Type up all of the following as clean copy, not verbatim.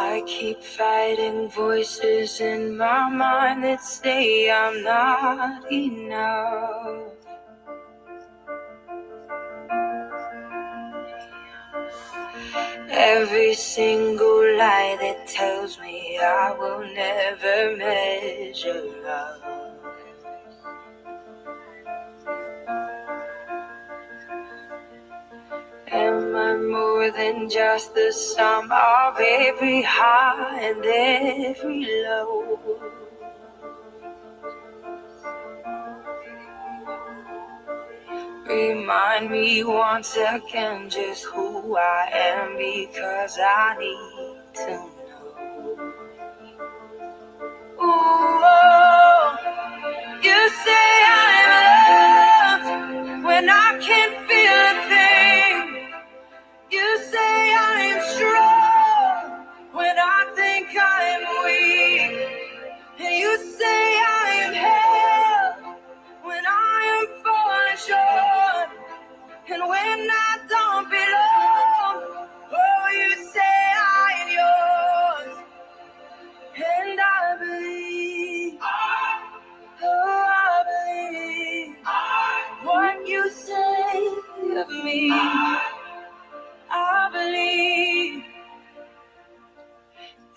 I keep fighting voices in my mind that say I'm not enough. Every single lie that tells me I will never measure up. Am I more than just the sum of every high and every low? Remind me once again just who I am, because I need to know. Ooh, oh, you say I'm loved when I can't feel a thing. You say I am strong when I think I am weak. And you say I am held when I am falling short. And when I don't belong, oh, you say I am yours. And I believe, oh, I believe what you say of me. I believe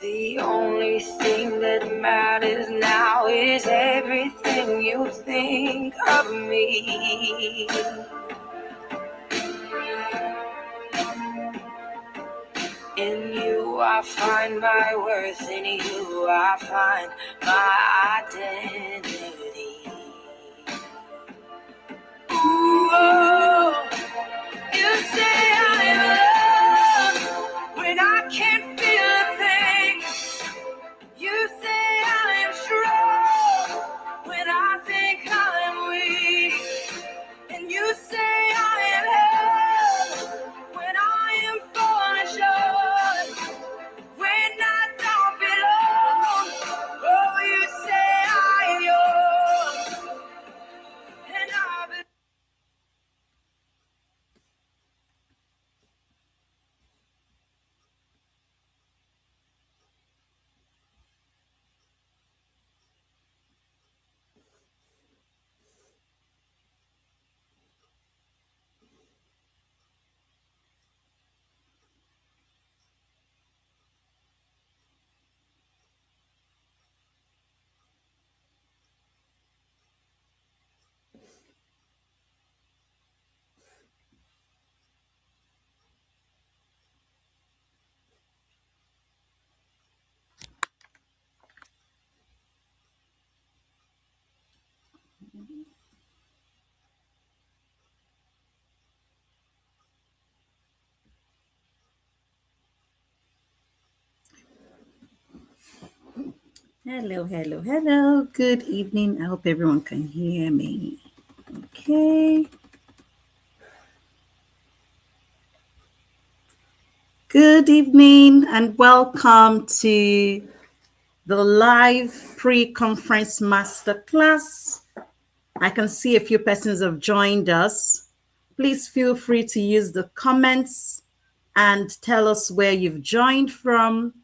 the only thing that matters now is everything you think of me. In you I find my worth, in you I find my identity. Ooh, oh, you say I'm loved when I can't feel a thing. You say I am strong when I think I'm weak. And you say I am held when I am falling short. When I don't belong, oh, you say I am yours. And I believe. Hello, hello, hello. Good evening. I hope everyone can hear me. Okay. Good evening and welcome to the live pre-conference masterclass. I can see a few persons have joined us. Please feel free to use the comments and tell us where you've joined from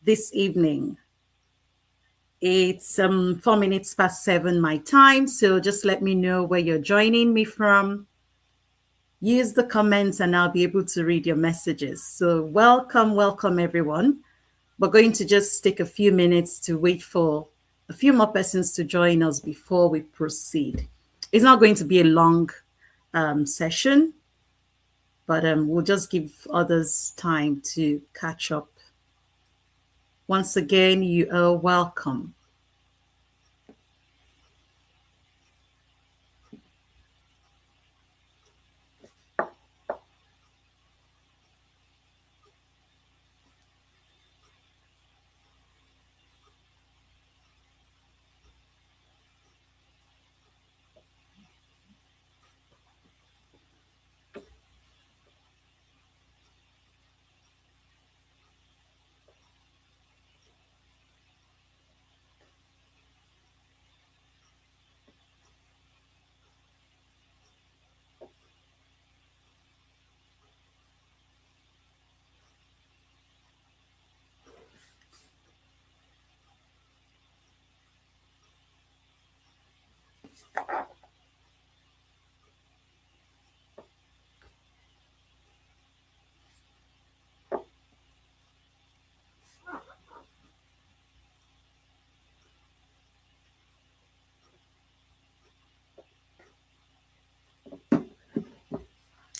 this evening. It's 4 minutes past 7 my time, so just let me know where you're joining me from. Use the comments and I'll be able to read your messages. So welcome everyone. We're going to just take a few minutes to wait for a few more persons to join us before we proceed. It's not going to be a long session, but we'll just give others time to catch up. Once again, you are welcome.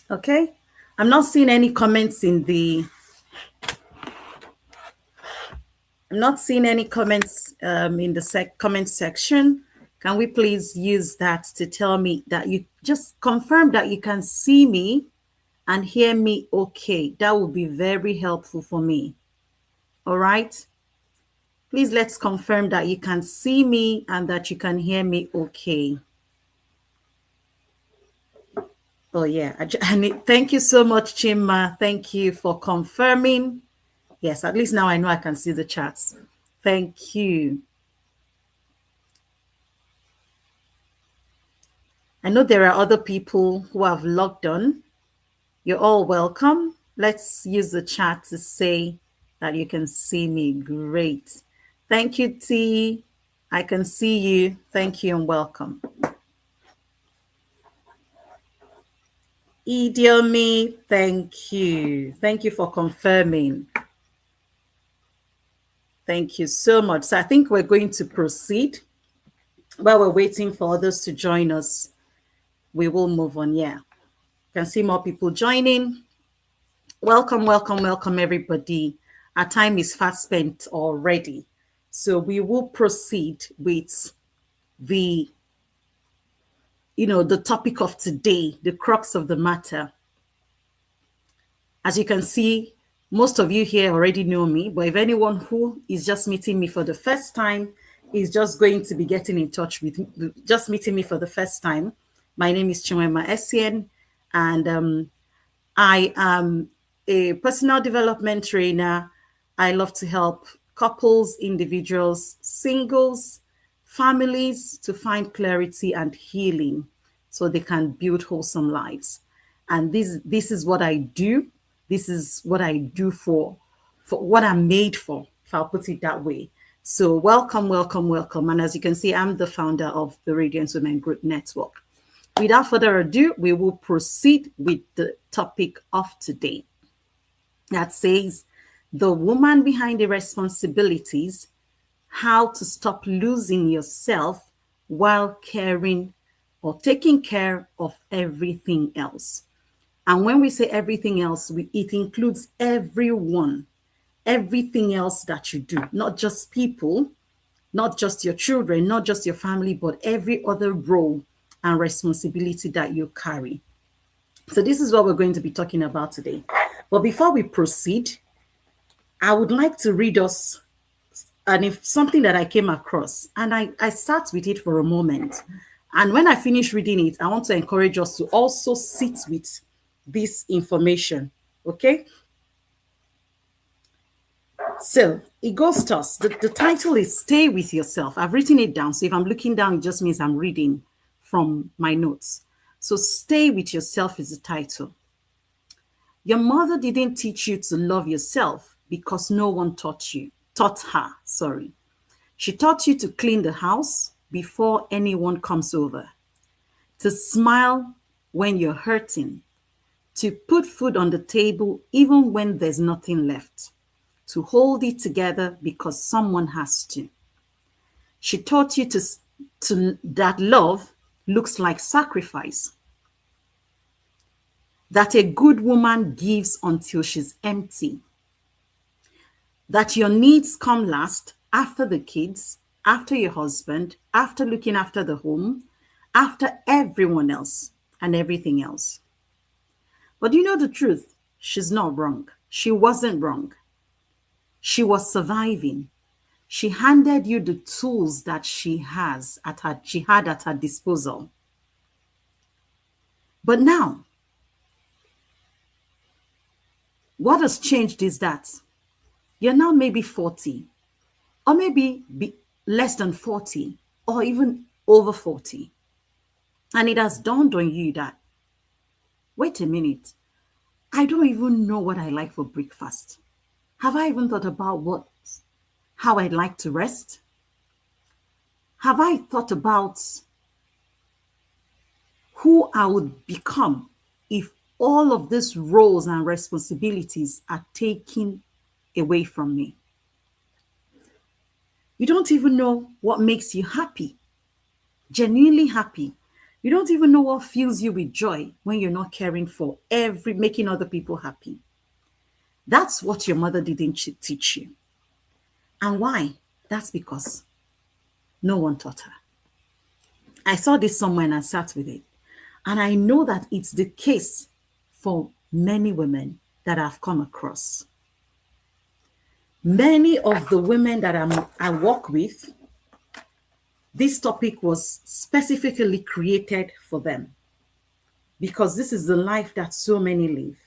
Okay. I'm not seeing any comments in the comment section. Can we please use that to tell me that you just confirm that you can see me and hear me okay? That would be very helpful for me. All right. Please let's confirm that you can see me and that you can hear me okay. Oh yeah, thank you so much, Chima. Thank you for confirming. Yes, at least now I know I can see the chats. Thank you. I know there are other people who have logged on. You're all welcome. Let's use the chat to say that you can see me. Great. Thank you, T. I can see you. Thank you and welcome. Idiomi, thank you. Thank you for confirming. Thank you so much. So I think we're going to proceed. While we're waiting for others to join us, we will move on. Yeah. Can see more people joining. Welcome, welcome, welcome, everybody. Our time is fast spent already. So we will proceed with the, the topic of today, the crux of the matter. As you can see, most of you here already know me, but if anyone who is just meeting me for the first time is just going to be getting in touch with me, just meeting me for the first time, my name is Chinwema Essien, and I am a personal development trainer. I love to help couples, individuals, singles, families to find clarity and healing so they can build wholesome lives. And this is what I do. This is what I do for what I'm made for, if I'll put it that way. So welcome, welcome, welcome. And as you can see, I'm the founder of the Radiant Women Group Network. Without further ado, we will proceed with the topic of today that says the woman behind the responsibilities, how to stop losing yourself while caring or taking care of everything else. And when we say everything else, it includes everyone, everything else that you do, not just people, not just your children, not just your family, but every other role and responsibility that you carry. So this is what we're going to be talking about today. But before we proceed, I would like to read us something that I came across, and I sat with it for a moment. And when I finish reading it, I want to encourage us to also sit with this information, okay? So it goes to us. The title is Stay With Yourself. I've written it down. So if I'm looking down, it just means I'm reading from my notes. So Stay With Yourself is the title. Your mother didn't teach you to love yourself because no one taught her. She taught you to clean the house before anyone comes over, to smile when you're hurting, to put food on the table even when there's nothing left, to hold it together because someone has to. She taught you to that love looks like sacrifice, that a good woman gives until she's empty, that your needs come last after the kids, after your husband, after looking after the home, after everyone else and everything else. But you know the truth? She's not wrong. She wasn't wrong. She was surviving. She handed you the tools that she had at her disposal. But now, what has changed is that you're now maybe 40, or maybe less than 40, or even over 40. And it has dawned on you that, wait a minute, I don't even know what I like for breakfast. Have I even thought about how I'd like to rest? Have I thought about who I would become if all of these roles and responsibilities are taken away from me? You don't even know what makes you happy, genuinely happy. You don't even know what fills you with joy when you're not caring for making other people happy. That's what your mother didn't teach you. And why? That's because no one taught her. I saw this somewhere and I sat with it. And I know that it's the case for many women that I've come across. Many of the women that I work with, this topic was specifically created for them because this is the life that so many live.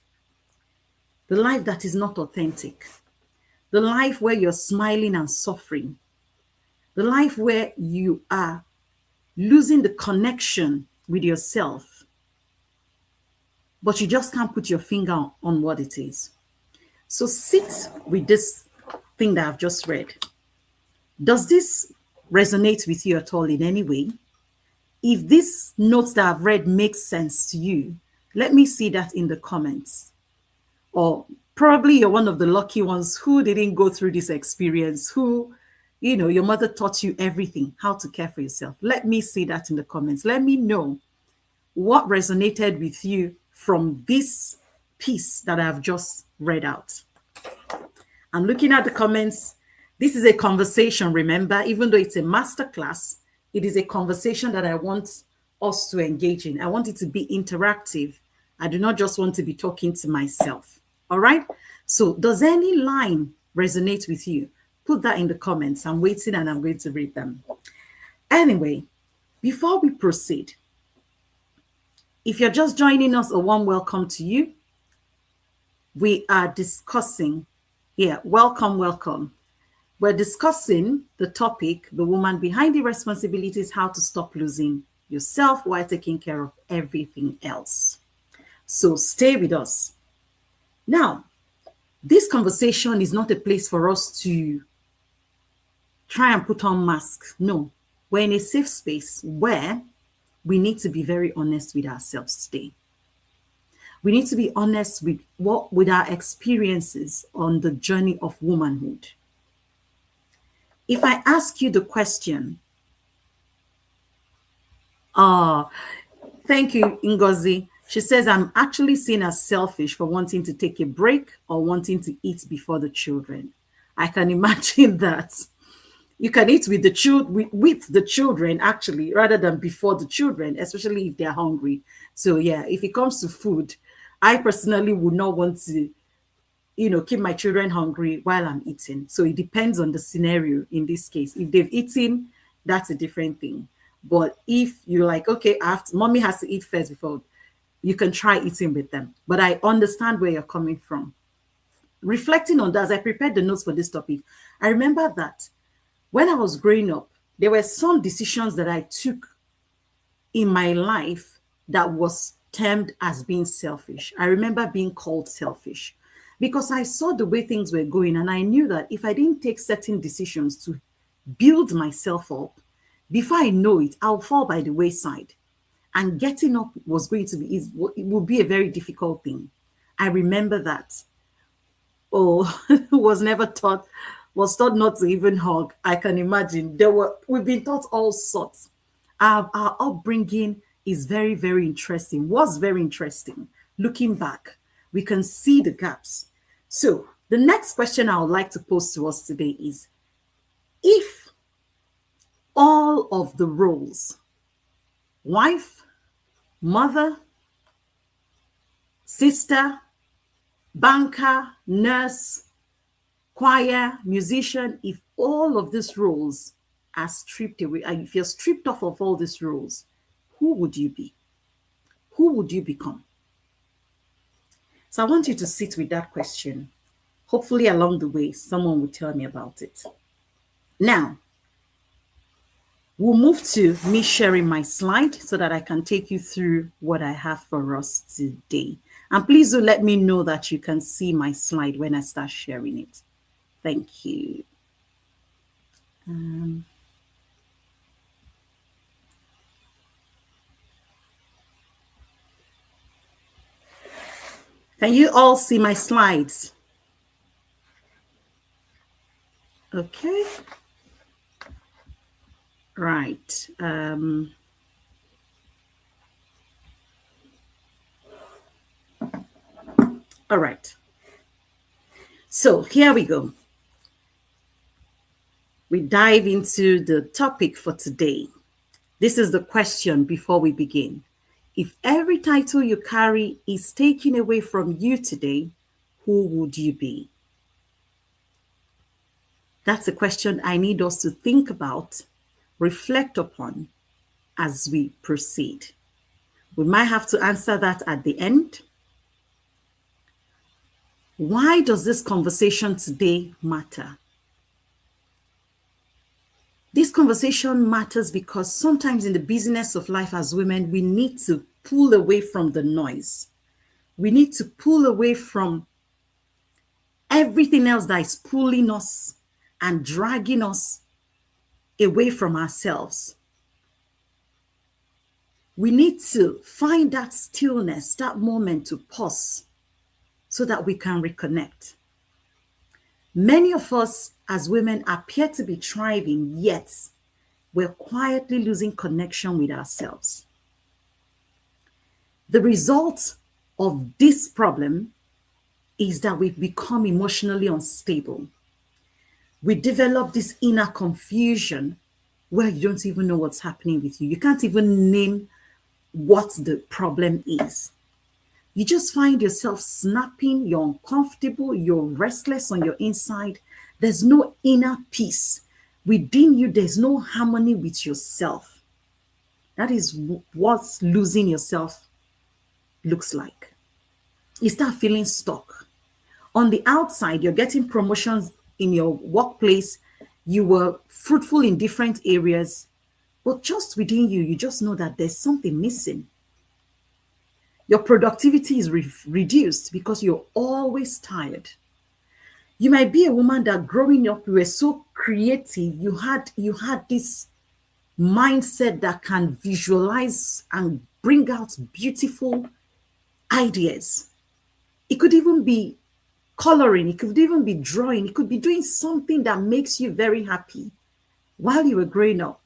The life that is not authentic. The life where you're smiling and suffering. The life where you are losing the connection with yourself, but you just can't put your finger on what it is. So sit with this thing that I've just read. Does this resonate with you at all in any way? If this notes that I've read makes sense to you, let me see that in the comments. Or probably you're one of the lucky ones who didn't go through this experience, who, your mother taught you everything, how to care for yourself. Let me see that in the comments. Let me know what resonated with you from this piece that I've just read out. I'm looking at the comments. This is a conversation, remember, even though it's a masterclass, it is a conversation that I want us to engage in. I want it to be interactive. I do not just want to be talking to myself. All right? So does any line resonate with you? Put that in the comments. I'm waiting and I'm going to read them. Anyway, before we proceed, if you're just joining us, a warm welcome to you. We are discussing, welcome. We're discussing the topic, the woman behind the responsibilities, how to stop losing yourself while taking care of everything else. So stay with us. Now, this conversation is not a place for us to try and put on masks. No, we're in a safe space where we need to be very honest with ourselves today. We need to be honest with our experiences on the journey of womanhood. If I ask you the question, thank you, Ngozi. She says, I'm actually seen as selfish for wanting to take a break or wanting to eat before the children. I can imagine that. You can eat with the children, actually, rather than before the children, especially if they're hungry. So yeah, if it comes to food, I personally would not want to, keep my children hungry while I'm eating. So it depends on the scenario in this case. If they've eaten, that's a different thing. But if you're like, okay, mommy has to eat first before, you can try eating with them. But I understand where you're coming from. Reflecting on that, as I prepared the notes for this topic, I remember that when I was growing up, there were some decisions that I took in my life that was termed as being selfish. I remember being called selfish because I saw the way things were going and I knew that if I didn't take certain decisions to build myself up, before I know it, I'll fall by the wayside. And getting up was going to be, it would be a very difficult thing. I remember that. Was taught not to even hug. I can imagine. We've been taught all sorts. Our upbringing is very, very interesting, was very interesting. Looking back, we can see the gaps. So the next question I would like to pose to us today is, if all of the roles, wife, mother, sister, banker, nurse, choir, musician, if all of these roles are stripped away, if you're stripped off of all these roles, who would you be? Who would you become? So I want you to sit with that question. Hopefully along the way, someone will tell me about it. Now, we'll move to me sharing my slide so that I can take you through what I have for us today. And please do let me know that you can see my slide when I start sharing it. Thank you. Can you all see my slides? Okay. Right. All right. So here we go. We dive into the topic for today. This is the question before we begin. If every title you carry is taken away from you today, who would you be? That's a question I need us to think about, reflect upon as we proceed. We might have to answer that at the end. Why does this conversation today matter? This conversation matters because sometimes in the busyness of life as women, we need to pull away from the noise. We need to pull away from everything else that is pulling us and dragging us away from ourselves. We need to find that stillness, that moment to pause so that we can reconnect. Many of us as women appear to be thriving, yet we're quietly losing connection with ourselves. The result of this problem is that we become emotionally unstable. We develop this inner confusion where you don't even know what's happening with you. You can't even name what the problem is. You just find yourself snapping, you're uncomfortable, you're restless on your inside. There's no inner peace. Within you, there's no harmony with yourself. That is what losing yourself looks like. You start feeling stuck. On the outside, you're getting promotions in your workplace. You were fruitful in different areas, but just within you, you just know that there's something missing. Your productivity is reduced because you're always tired. You might be a woman that growing up, you were so creative. You had this mindset that can visualize and bring out beautiful ideas. It could even be coloring, it could even be drawing, it could be doing something that makes you very happy while you were growing up.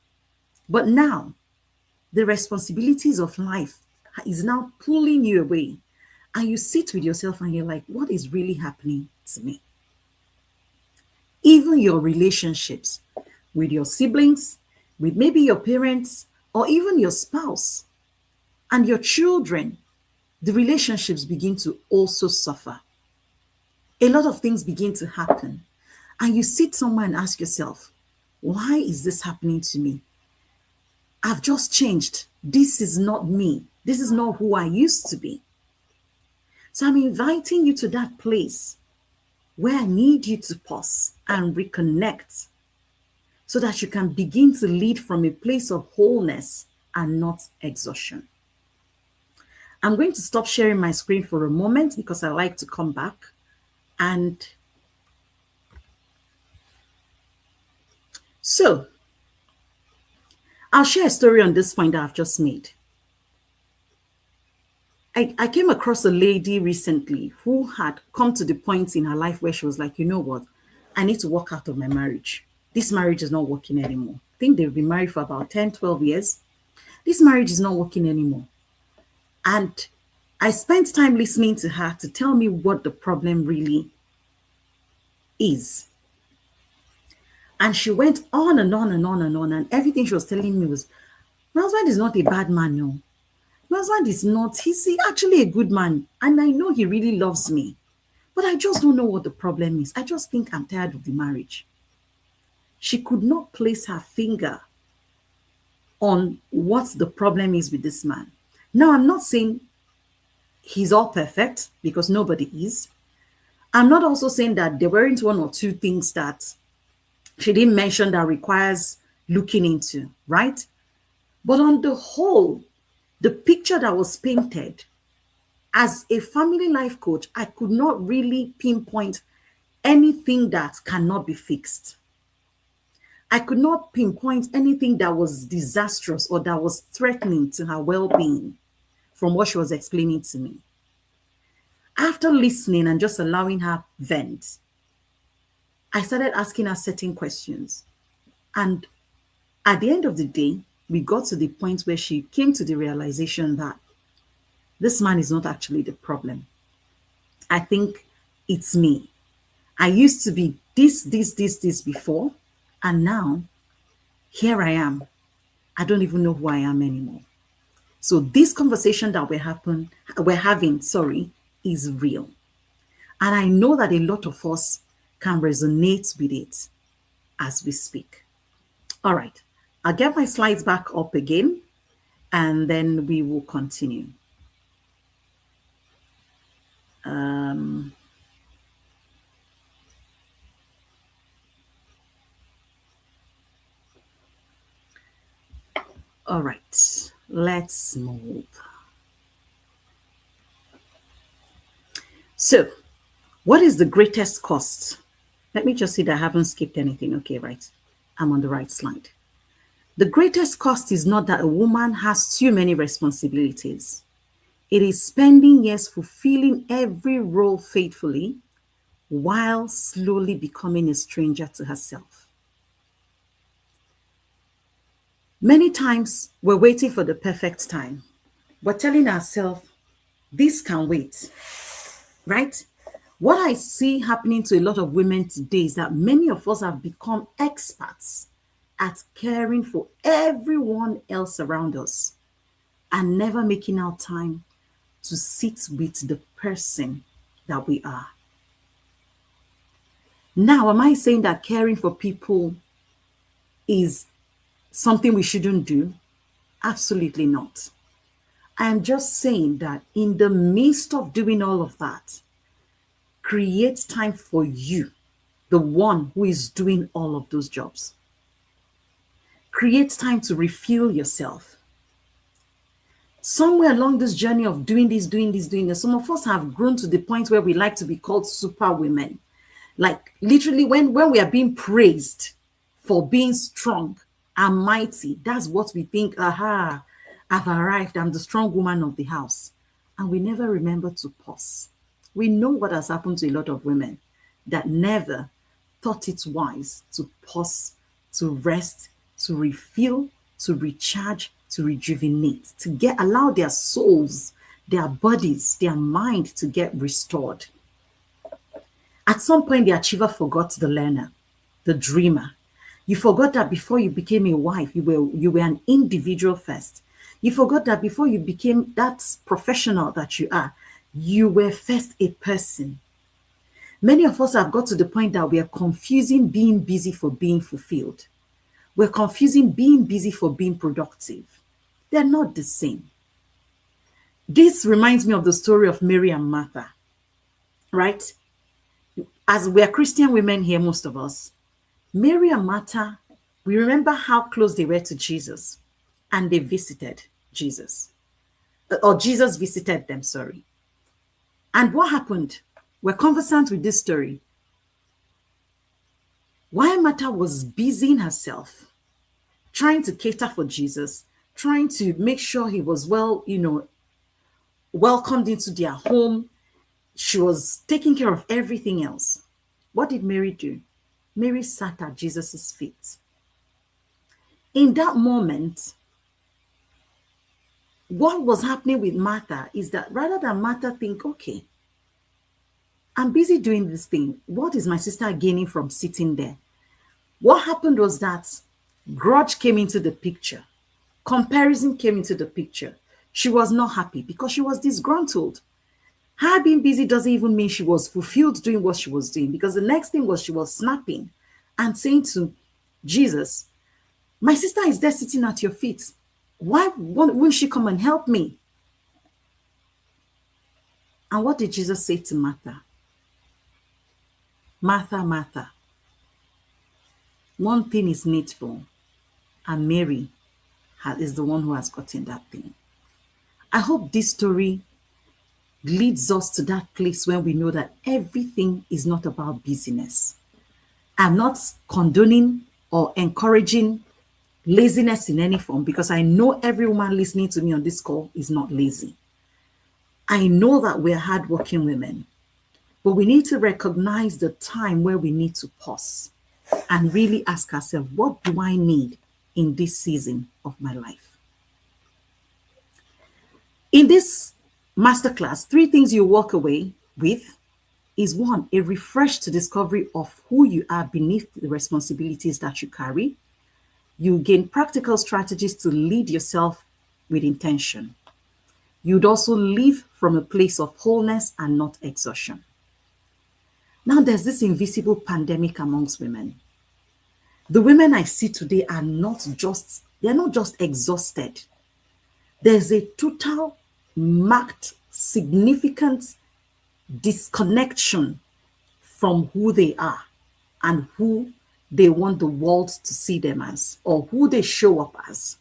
But now, the responsibilities of life is now pulling you away. And you sit with yourself and you're like, what is really happening to me? Even your relationships with your siblings, with maybe your parents, or even your spouse and your children, the relationships begin to also suffer. A lot of things begin to happen. And you sit somewhere and ask yourself, why is this happening to me? I've just changed. This is not me. This is not who I used to be. So I'm inviting you to that place where I need you to pause and reconnect so that you can begin to lead from a place of wholeness and not exhaustion. I'm going to stop sharing my screen for a moment because I like to come back. And so I'll share a story on this point that I've just made. I came across a lady recently who had come to the point in her life where she was like, you know what? I need to walk out of my marriage. This marriage is not working anymore. I think they've been married for about 10, 12 years. This marriage is not working anymore. And I spent time listening to her to tell me what the problem really is. And she went on and on and on and on. And everything she was telling me was, my husband is not a bad man, no. My husband is not, he's actually a good man. And I know he really loves me. But I just don't know what the problem is. I just think I'm tired of the marriage. She could not place her finger on what the problem is with this man. Now, I'm not saying he's all perfect because nobody is. I'm not also saying that there weren't one or two things that she didn't mention that requires looking into, right? But on the whole, the picture that was painted, as a family life coach, I could not really pinpoint anything that cannot be fixed. I could not pinpoint anything that was disastrous or that was threatening to her well-being from what she was explaining to me. After listening and just allowing her vent, I started asking her certain questions. And at the end of the day, we got to the point where she came to the realization that this man is not actually the problem. I think it's me. I used to be this before, and now here I am. I don't even know who I am anymore. So this conversation that we're having, is real. And I know that a lot of us can resonate with it as we speak. All right. I'll get my slides back up again and then we will continue. All right. Let's move. So, what is the greatest cost? Let me just see that I haven't skipped anything. Okay, right. I'm on the right slide. The greatest cost is not that a woman has too many responsibilities. It is spending years fulfilling every role faithfully while slowly becoming a stranger to herself. Many times we're waiting for the perfect time. We're telling ourselves, this can wait, right? What I see happening to a lot of women today is that many of us have become experts at caring for everyone else around us and never making out time to sit with the person that we are. Now, am I saying that caring for people is something we shouldn't do? Absolutely not. I am just saying that in the midst of doing all of that, create time for you, the one who is doing all of those jobs. Create time to refuel yourself. Somewhere along this journey of doing this, some of us have grown to the point where we like to be called super women. Like literally when we are being praised for being strong and mighty, that's what we think, aha, I've arrived, I'm the strong woman of the house. And we never remember to pause. We know what has happened to a lot of women that never thought it wise to pause, to rest, to refuel, to recharge, to rejuvenate, to allow their souls, their bodies, their mind to get restored. At some point, the achiever forgot the learner, the dreamer. You forgot that before you became a wife, you were an individual first. You forgot that before you became that professional that you are, you were first a person. Many of us have got to the point that we are confusing being busy for being fulfilled. We're confusing being busy for being productive. They're not the same. This reminds me of the story of Mary and Martha, right? As we're Christian women here, most of us, Mary and Martha, we remember how close they were to Jesus, and they visited Jesus, or Jesus visited them, sorry. And what happened? We're conversant with this story. While Martha was busying herself, trying to cater for Jesus, trying to make sure he was well, welcomed into their home, she was taking care of everything else. What did Mary do? Mary sat at Jesus's feet. In that moment, what was happening with Martha is that rather than Martha think, okay, I'm busy doing this thing. What is my sister gaining from sitting there? What happened was that grudge came into the picture. Comparison came into the picture. She was not happy because she was disgruntled. Her being busy doesn't even mean she was fulfilled doing what she was doing, because the next thing was she was snapping and saying to Jesus, my sister is there sitting at your feet. Why won't she come and help me? And what did Jesus say to Martha? Martha, Martha, one thing is needful, and Mary is the one who has gotten that thing. I hope this story leads us to that place where we know that everything is not about busyness. I'm not condoning or encouraging laziness in any form, because I know every woman listening to me on this call is not lazy. I know that we're hardworking women, but we need to recognize the time where we need to pause and really ask ourselves, what do I need in this season of my life? In this masterclass, 3 things you walk away with is one, a refreshed discovery of who you are beneath the responsibilities that you carry. You gain practical strategies to lead yourself with intention. You'd also live from a place of wholeness and not exhaustion. Now, there's this invisible pandemic amongst women. The women I see today are they're not just exhausted. There's a total, marked, significant disconnection from who they are and who they want the world to see them as, or who they show up as.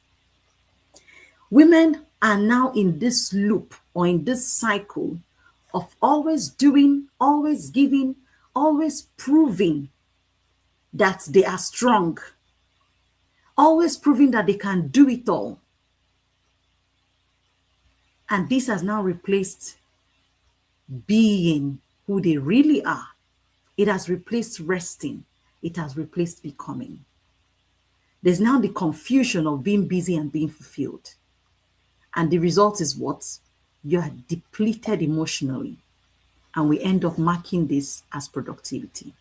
Women are now in this loop or in this cycle of always doing, always giving, always proving that they are strong, always proving that they can do it all. And this has now replaced being who they really are. It has replaced resting. It has replaced becoming. There's now the confusion of being busy and being fulfilled. And the result is what? You are depleted emotionally. And we end up marking this as productivity.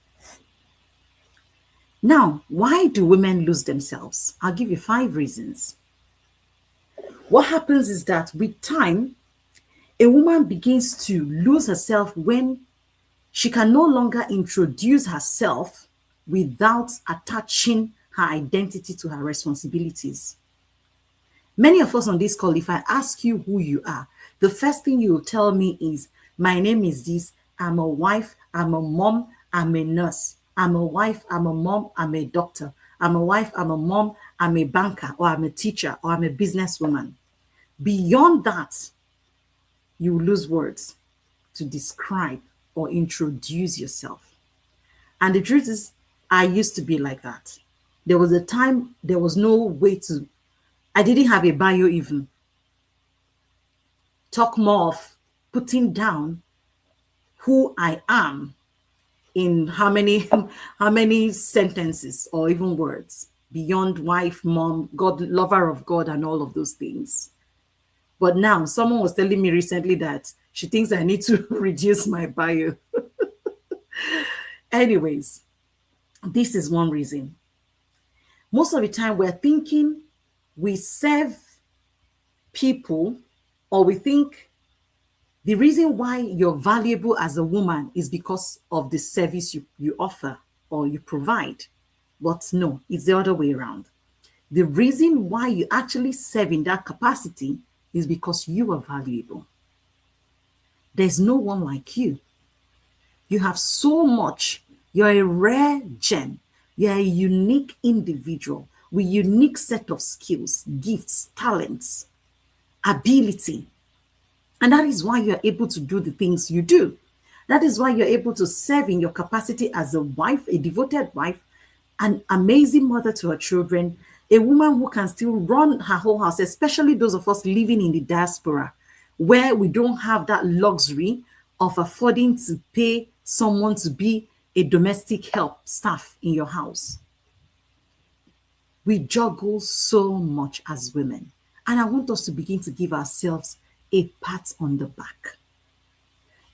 Now, why do women lose themselves? I'll give you 5 reasons. What happens is that with time, a woman begins to lose herself when she can no longer introduce herself without attaching her identity to her responsibilities. Many of us on this call, if I ask you who you are, the first thing you will tell me is, my name is this, I'm a wife, I'm a mom, I'm a nurse. I'm a wife, I'm a mom, I'm a doctor. I'm a wife, I'm a mom, I'm a banker, or I'm a teacher, or I'm a businesswoman. Beyond that, you lose words to describe or introduce yourself. And the truth is, I used to be like that. There was a time there was no way to, I didn't have a bio even. Talk more of putting down who I am in how many sentences or even words beyond wife, mom, God, lover of God, and all of those things. But now someone was telling me recently that she thinks I need to reduce my bio. Anyways, this is one reason. Most of the time we're thinking we serve people, or we think the reason why you're valuable as a woman is because of the service you offer or you provide. But no, it's the other way around. The reason why you actually serve in that capacity is because you are valuable. There's no one like you. You have so much. You're a rare gem. You're a unique individual with unique set of skills, gifts, talents, ability. And that is why you're able to do the things you do. That is why you're able to serve in your capacity as a wife, a devoted wife, an amazing mother to her children, a woman who can still run her whole house, especially those of us living in the diaspora, where we don't have that luxury of affording to pay someone to be a domestic help staff in your house. We juggle so much as women. And I want us to begin to give ourselves a pat on the back.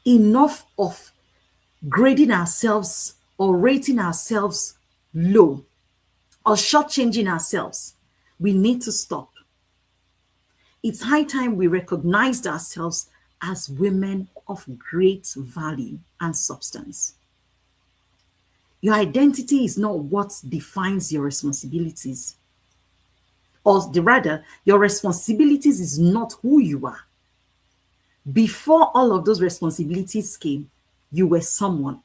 Enough of grading ourselves or rating ourselves low or shortchanging ourselves. We need to stop. It's high time we recognized ourselves as women of great value and substance. Your identity is not what defines your responsibilities. Or rather, your responsibilities is not who you are. Before all of those responsibilities came, you were someone.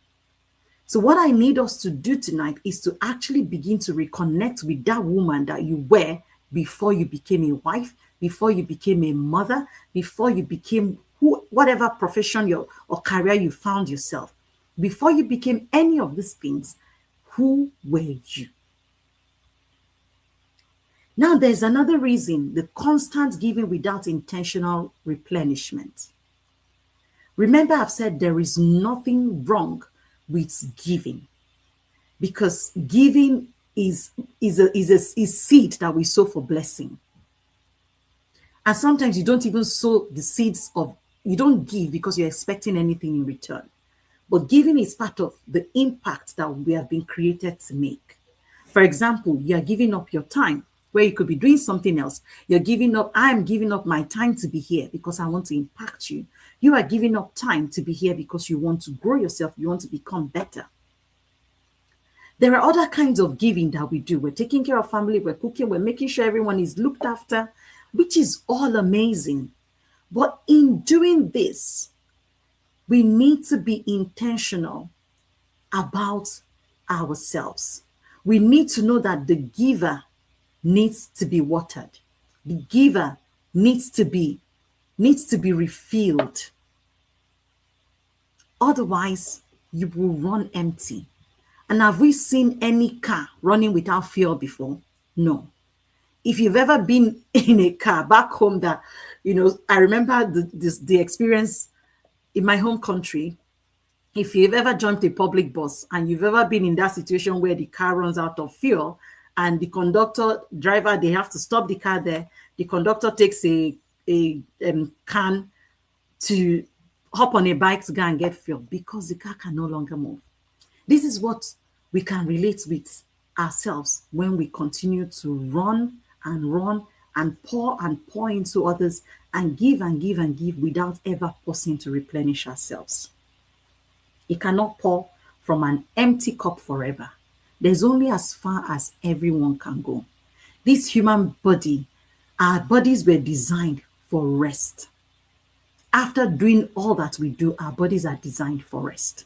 So what I need us to do tonight is to actually begin to reconnect with that woman that you were before you became a wife, before you became a mother, before you became whatever profession or career you found yourself. Before you became any of these things, who were you? Now, there's another reason, the constant giving without intentional replenishment. Remember, I've said there is nothing wrong with giving, because giving is seed that we sow for blessing. And sometimes you don't even sow the seeds of, you don't give because you're expecting anything in return. But giving is part of the impact that we have been created to make. For example, you're giving up your time where you could be doing something else. You're giving up, I'm giving up my time to be here because I want to impact you. You are giving up time to be here because you want to grow yourself, you want to become better. There are other kinds of giving that we do. We're taking care of family, we're cooking, we're making sure everyone is looked after, which is all amazing. But in doing this, we need to be intentional about ourselves. We need to know that the giver needs to be watered. The giver needs to be refilled. Otherwise, you will run empty. And have we seen any car running without fuel before? No. If you've ever been in a car back home that, I remember the experience in my home country. If you've ever jumped a public bus and you've ever been in that situation where the car runs out of fuel and the driver, they have to stop the car there. The conductor takes a can to hop on a bike to go and get fuel because the car can no longer move. This is what we can relate with ourselves when we continue to run and pour into others and give and give and give without ever pausing to replenish ourselves. You cannot pour from an empty cup forever. There's only as far as everyone can go. This human body, our bodies were designed for rest. After doing all that we do, our bodies are designed for rest.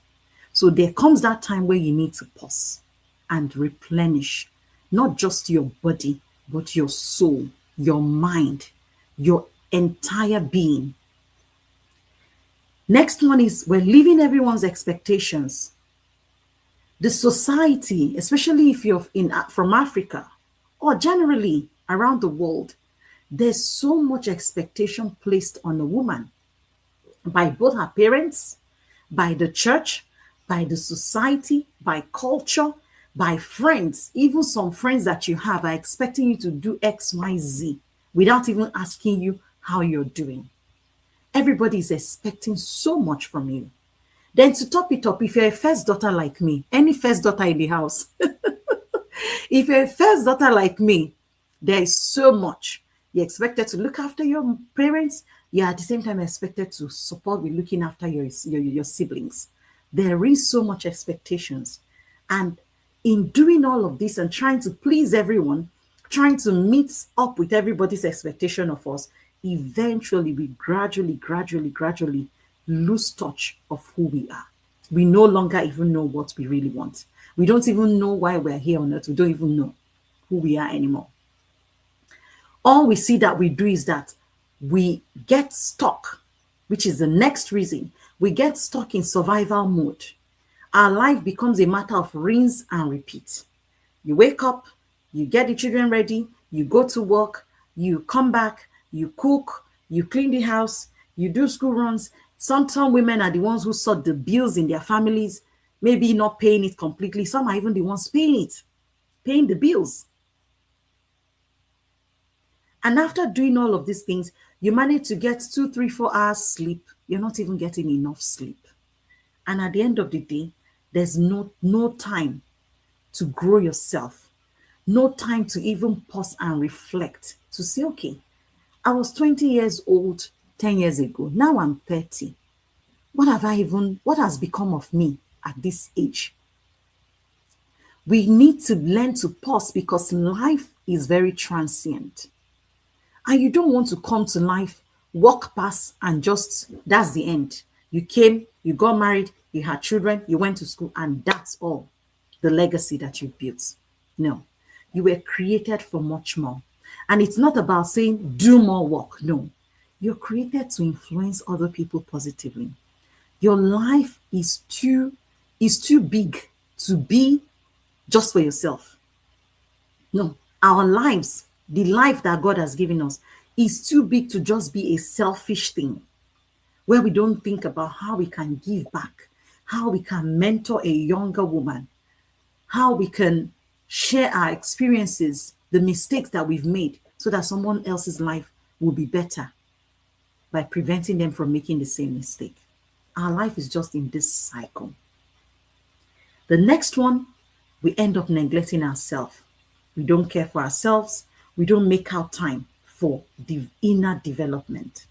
So there comes that time where you need to pause and replenish not just your body, but your soul, your mind, your entire being. Next one is we're living everyone's expectations. The society, especially if you're from Africa or generally around the world, there's so much expectation placed on a woman by both her parents, by the church, by the society, by culture, by friends. Even some friends that you have are expecting you to do X, Y, Z without even asking you how you're doing. Everybody is expecting so much from you. Then to top it up, if you're a first daughter like me, any first daughter in the house, if you're a first daughter like me, there is so much. You're expected to look after your parents. You're at the same time expected to support with looking after your siblings. There is so much expectations. And in doing all of this and trying to please everyone, trying to meet up with everybody's expectation of us, eventually we gradually lose touch of who we are. We no longer even know what we really want. We don't even know why we're here on earth. We don't even know who we are anymore. All we see that we do is that we get stuck, which is the next reason. We get stuck in survival mode. Our life becomes a matter of rinse and repeat. You wake up, you get the children ready, you go to work, you come back, you cook, you clean the house, you do school runs. Sometimes women are the ones who sort the bills in their families, maybe not paying it completely. Some are even the ones paying the bills. And after doing all of these things, you manage to get 2, 3, 4 hours sleep. You're not even getting enough sleep. And at the end of the day, there's no time to grow yourself. No time to even pause and reflect to say, okay, I was 20 years old 10 years ago. Now I'm 30. What has become of me at this age? We need to learn to pause because life is very transient. And you don't want to come to life, walk past, and just, that's the end. You came, you got married, you had children, you went to school, and that's all the legacy that you've built. No, you were created for much more. And it's not about saying, do more work. No, you're created to influence other people positively. Your life is too big to be just for yourself. No, our lives, the life that God has given us, is too big to just be a selfish thing where we don't think about how we can give back, how we can mentor a younger woman, how we can share our experiences, the mistakes that we've made, so that someone else's life will be better by preventing them from making the same mistake. our life is just in this cycle. The next one, we end up neglecting ourselves. We don't care for ourselves. We don't make out time for the inner development.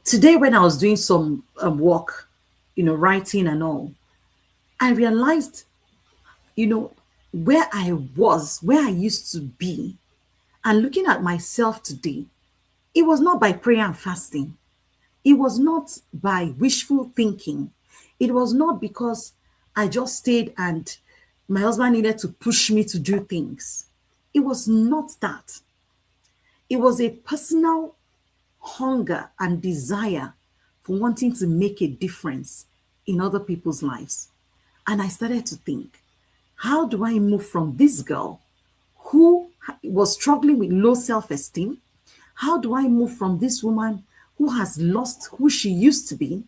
Today, when I was doing some work, writing and all, I realized, where I was, where I used to be, and looking at myself today, it was not by prayer and fasting. It was not by wishful thinking. It was not because I just stayed and my husband needed to push me to do things. It was not that. It was a personal hunger and desire for wanting to make a difference in other people's lives. And I started to think, how do I move from this girl who was struggling with low self-esteem? How do I move from this woman who has lost who she used to be,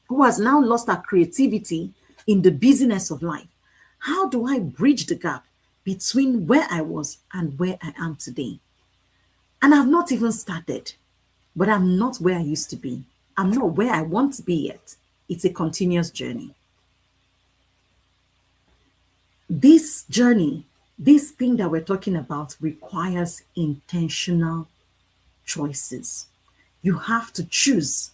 who has now lost her creativity in the busyness of life? How do I bridge the gap between where I was and where I am today? And I've not even started, but I'm not where I used to be. I'm not where I want to be yet. It's a continuous journey. This journey, this thing that we're talking about, requires intentional choices. You have to choose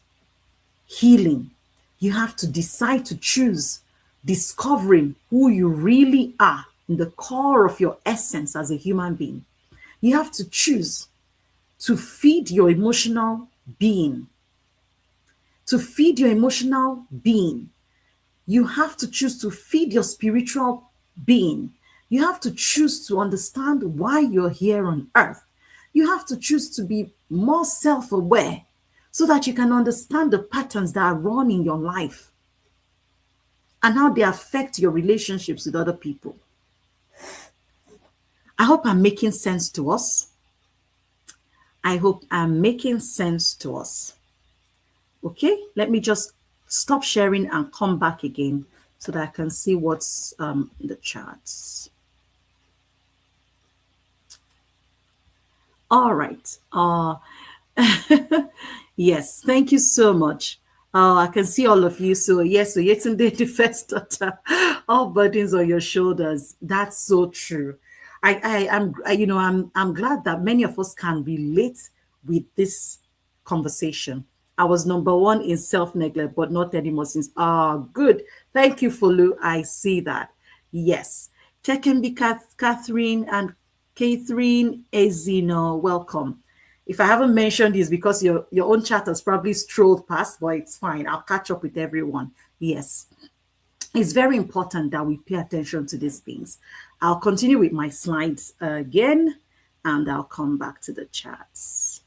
healing. You have to decide to choose discovering who you really are in the core of your essence as a human being. You have to choose to feed your emotional being. To feed your emotional being, you have to choose to feed your spiritual being. You have to choose to understand why you're here on earth. You have to choose to be more self-aware so that you can understand the patterns that are run in your life and how they affect your relationships with other people. I hope I'm making sense to us. I hope I'm making sense to us. Okay, let me just stop sharing and come back again so that I can see what's in the charts. All right. Yes, thank you so much. I can see all of you. So yes, so Yetunde, the first daughter, all burdens on your shoulders. That's so true. I'm glad that many of us can relate with this conversation. I was number one in self-neglect, but not anymore since. Good. Thank you, Fulu. I see that. Yes. Tekenbi Catherine and Catherine Ezino, welcome. If I haven't mentioned this because your own chat has probably strolled past, but it's fine. I'll catch up with everyone. Yes. It's very important that we pay attention to these things. I'll continue with my slides again, and I'll come back to the chats.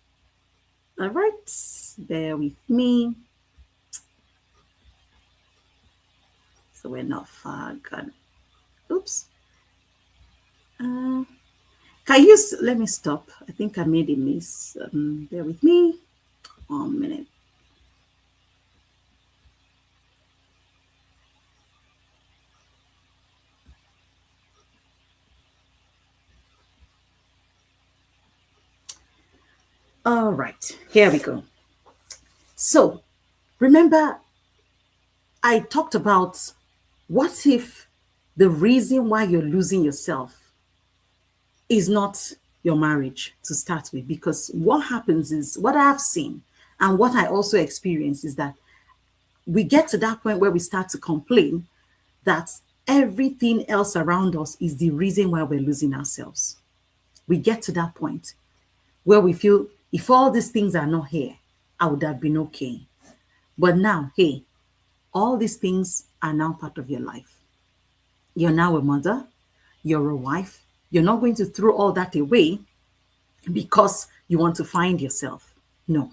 All right, bear with me. So we're not far gone. Oops. Let me stop. I think I made a miss. Bear with me 1 minute. All right, here we go. So remember, I talked about what if the reason why you're losing yourself is not your marriage to start with? Because what happens is, what I've seen and what I also experience is that we get to that point where we start to complain that everything else around us is the reason why we're losing ourselves. We get to that point where we feel, if all these things are not here, I would have been okay. But now, hey, all these things are now part of your life. You're now a mother, you're a wife. You're not going to throw all that away because you want to find yourself. No.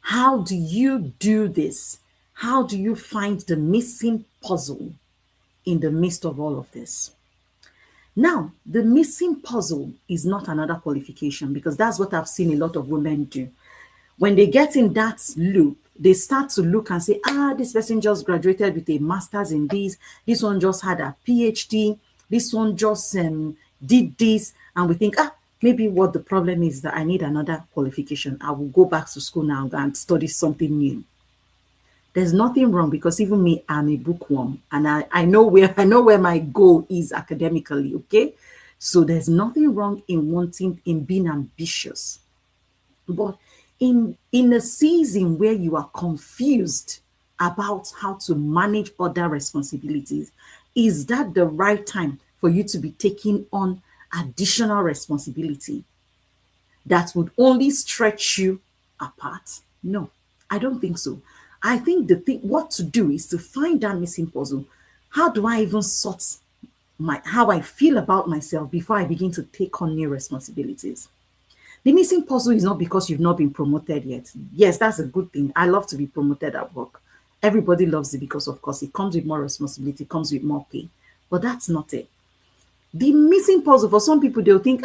How do you do this? How do you find the missing puzzle in the midst of all of this? Now, the missing puzzle is not another qualification, because that's what I've seen a lot of women do. When they get in that loop, they start to look and say, this person just graduated with a master's in this one just had a PhD, this one just did this, and we think, Maybe what the problem is that I need another qualification. I will go back to school now and study something new. There's nothing wrong, because even me, I'm a bookworm, and I know where my goal is academically. Okay. So there's nothing wrong in being ambitious. But in a season where you are confused about how to manage other responsibilities, is that the right time for you to be taking on additional responsibility that would only stretch you apart? No, I don't think so. I think the thing what to do is to find that missing puzzle. How do I even sort my how I feel about myself before I begin to take on new responsibilities? The missing puzzle is not because you've not been promoted yet. Yes, that's a good thing. I love to be promoted at work. Everybody loves it because, of course, it comes with more responsibility, comes with more pay. But that's not it. The missing puzzle for some people, they'll think,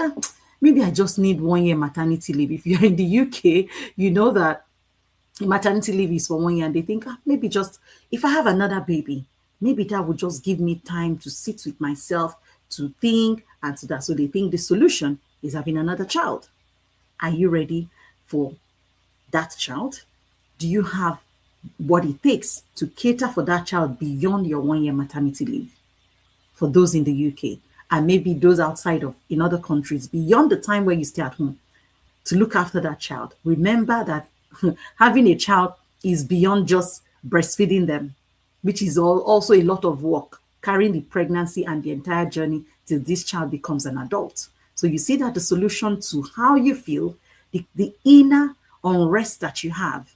maybe I just need 1 year maternity leave. If you're in the UK, you know that maternity leave is for 1 year, and they think, maybe just if I have another baby, maybe that would just give me time to sit with myself, to think, and to that. So they think the solution is having another child. Are you ready for that child? Do you have what it takes to cater for that child beyond your 1 year maternity leave? For those in the UK, and maybe those outside of in other countries, beyond the time where you stay at home to look after that child. Remember that having a child is beyond just breastfeeding them, which is also a lot of work, carrying the pregnancy and the entire journey till this child becomes an adult. So you see that the solution to how you feel, the inner unrest that you have,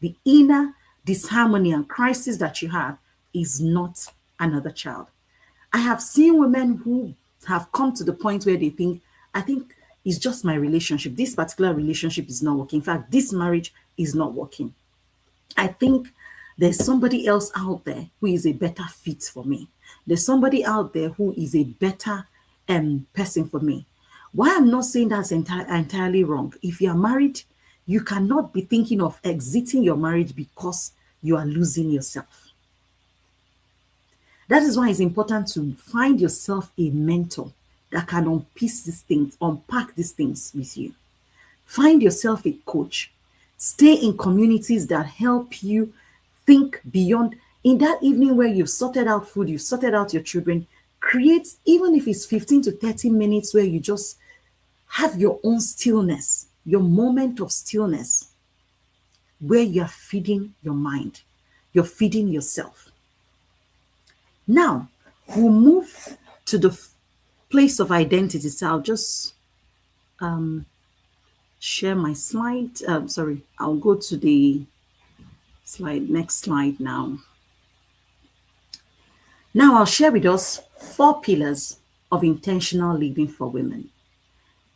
the inner disharmony and crisis that you have, is not another child. I have seen women who have come to the point where they think, I think it's just my relationship. This particular relationship is not working. In fact, this marriage is not working. I think there's somebody else out there who is a better fit for me. There's somebody out there who is a better person for me. Why I'm not saying that's entirely wrong. If you are married, you cannot be thinking of exiting your marriage because you are losing yourself. That is why it's important to find yourself a mentor that can unpack these things with you. Find yourself a coach. Stay in communities that help you think beyond. In that evening where you've sorted out food, you've sorted out your children, create, even if it's 15 to 30 minutes where you just have your own stillness, your moment of stillness, where you're feeding your mind, you're feeding yourself. Now, we'll move to the place of identity. So I'll just share my slide. I'll go to the next slide now. Now I'll share with us 4 pillars of intentional living for women.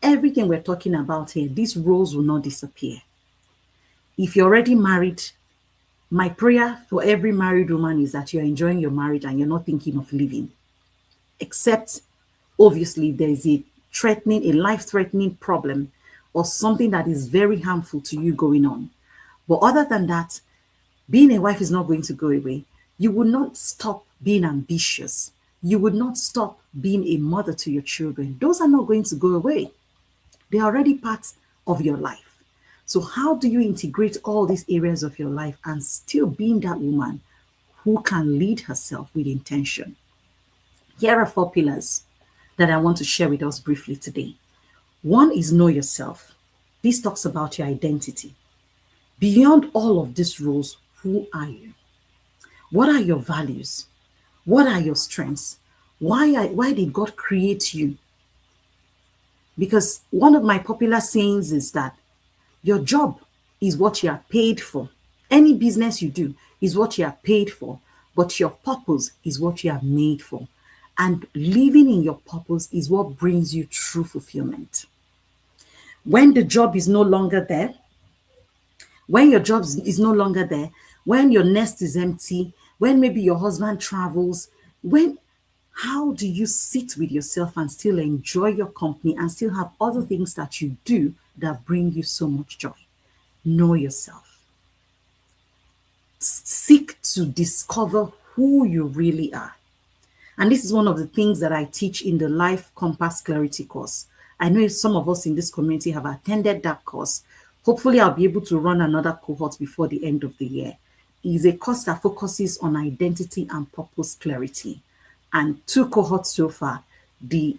Everything we're talking about here, these roles will not disappear. If you're already married, my prayer for every married woman is that you're enjoying your marriage and you're not thinking of leaving. Except, obviously, if there is a life-threatening problem or something that is very harmful to you going on. But other than that, being a wife is not going to go away. You will not stop being ambitious. You would not stop being a mother to your children. Those are not going to go away. They are already part of your life. So how do you integrate all these areas of your life and still being that woman who can lead herself with intention? Here are 4 pillars that I want to share with us briefly today. 1 is know yourself. This talks about your identity. Beyond all of these roles, who are you? What are your values? What are your strengths? Why did God create you? Because one of my popular sayings is that your job is what you are paid for. Any business you do is what you are paid for, but your purpose is what you are made for. And living in your purpose is what brings you true fulfillment. When the job is no longer there, when your job is no longer there, when your nest is empty, when maybe your husband travels, how do you sit with yourself and still enjoy your company and still have other things that you do that bring you so much joy? Know yourself. Seek to discover who you really are. And this is one of the things that I teach in the Life Compass Clarity course. I know some of us in this community have attended that course. Hopefully, I'll be able to run another cohort before the end of the year. It is a course that focuses on identity and purpose clarity. And 2 cohorts so far, the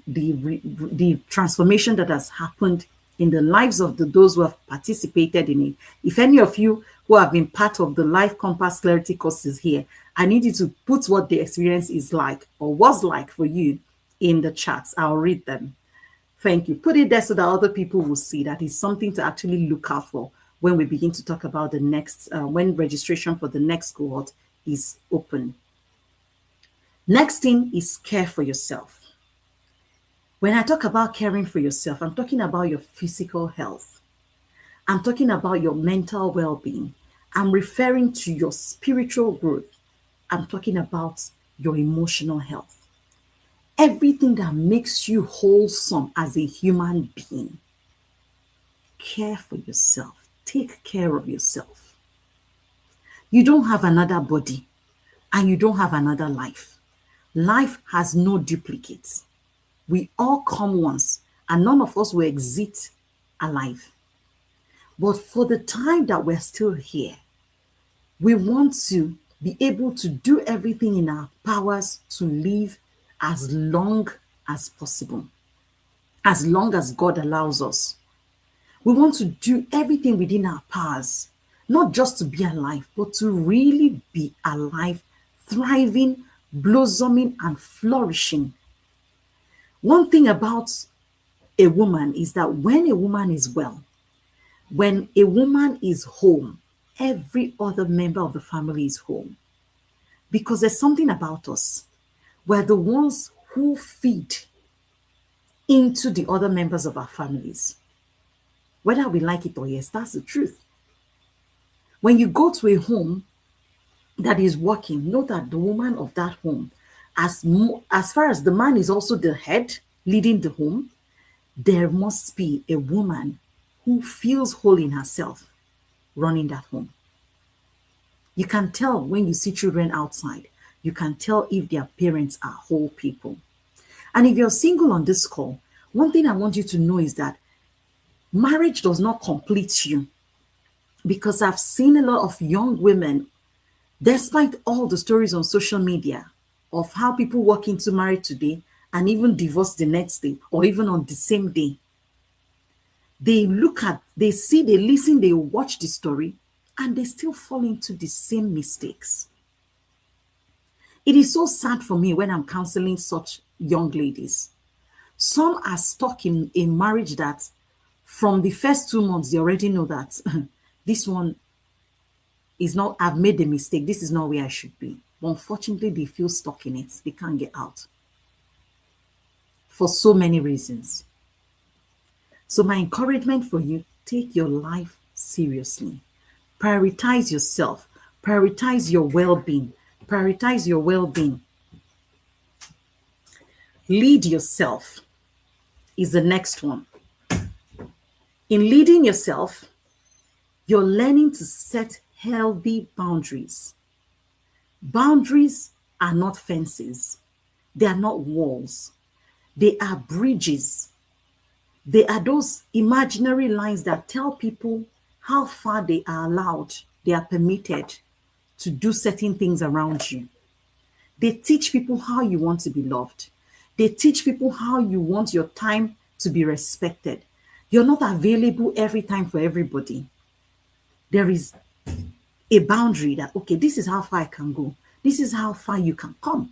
transformation that has happened in the lives of those who have participated in it. If any of you who have been part of the Life Compass Clarity courses here, I need you to put what the experience is like or was like for you in the chats. I'll read them. Thank you. Put it there so that other people will see that it's something to actually look out for when we begin to talk about the next, when registration for the next cohort is open. Next thing is care for yourself. When I talk about caring for yourself, I'm talking about your physical health. I'm talking about your mental well-being. I'm referring to your spiritual growth. I'm talking about your emotional health. Everything that makes you wholesome as a human being. Care for yourself. Take care of yourself. You don't have another body and you don't have another life. Life has no duplicates. We all come once and none of us will exit alive. But for the time that we're still here, we want to be able to do everything in our powers to live as long as possible, as long as God allows us. We want to do everything within our powers, not just to be alive, but to really be alive, thriving, blossoming, and flourishing. One thing about a woman is that when a woman is well, when a woman is home, every other member of the family is home. Because there's something about us. We're the ones who feed into the other members of our families. Whether we like it or yes, that's the truth. When you go to a home that is working, know that the woman of that home, as far as the man is also the head leading the home, there must be a woman who feels whole in herself running that home. You can tell when you see children outside. You can tell if their parents are whole people. And if you're single on this call, one thing I want you to know is that marriage does not complete you. Because I've seen a lot of young women, despite all the stories on social media of how people walk into marriage today and even divorce the next day or even on the same day, they look at, they see, they listen, they watch the story, and they still fall into the same mistakes. It is so sad for me when I'm counseling such young ladies. Some are stuck in a marriage that from the first 2 months, they already know that this one is not, I've made a mistake. This is not where I should be. But unfortunately, they feel stuck in it. They can't get out for so many reasons. So my encouragement for you, take your life seriously. Prioritize yourself. Prioritize your well-being. Prioritize your well-being. Lead yourself is the next one. In leading yourself, you're learning to set healthy boundaries. Boundaries are not fences. They are not walls. They are bridges. They are those imaginary lines that tell people how far they are allowed, they are permitted to do certain things around you. They teach people how you want to be loved. They teach people how you want your time to be respected. You're not available every time for everybody. There is a boundary that, okay, this is how far I can go. This is how far you can come.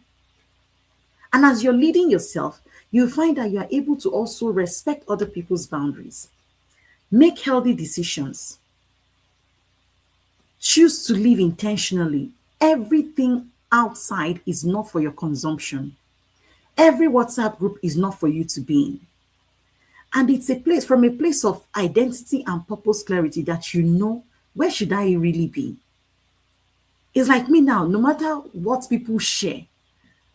And as you're leading yourself, you find that you are able to also respect other people's boundaries. Make healthy decisions. Choose to live intentionally. Everything outside is not for your consumption. Every WhatsApp group is not for you to be in. And it's a place, from a place of identity and purpose clarity, that you know, where should I really be? It's like me now, no matter what people share,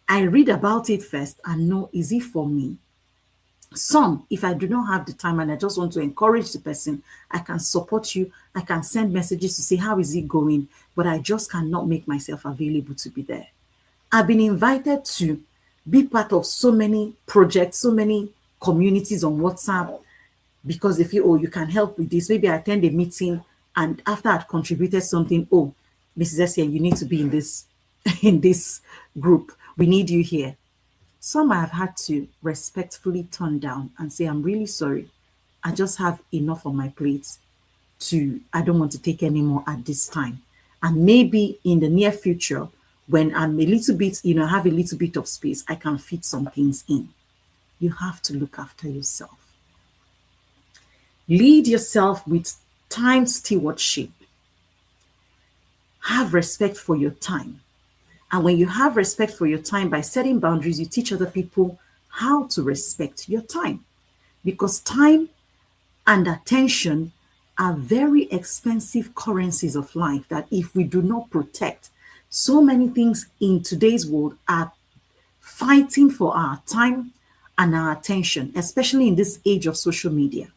I read about it first and know, is it for me? Some, if I do not have the time and I just want to encourage the person, I can support you. I can send messages to say, how is it going? But I just cannot make myself available to be there. I've been invited to be part of so many projects, so many communities on WhatsApp because they feel, oh, you can help with this. Maybe I attend a meeting and after I've contributed something, oh, Mrs. Essia, you need to be in this in this group. We need you here. Some I've had to respectfully turn down and say, I'm really sorry. I just have enough on my plate I don't want to take any more at this time. And maybe in the near future, when I'm a little bit, have a little bit of space, I can fit some things in. You have to look after yourself. Lead yourself with time stewardship. Have respect for your time. And when you have respect for your time, by setting boundaries, you teach other people how to respect your time. Because time and attention are very expensive currencies of life that if we do not protect, so many things in today's world are fighting for our time and our attention, especially in this age of social media.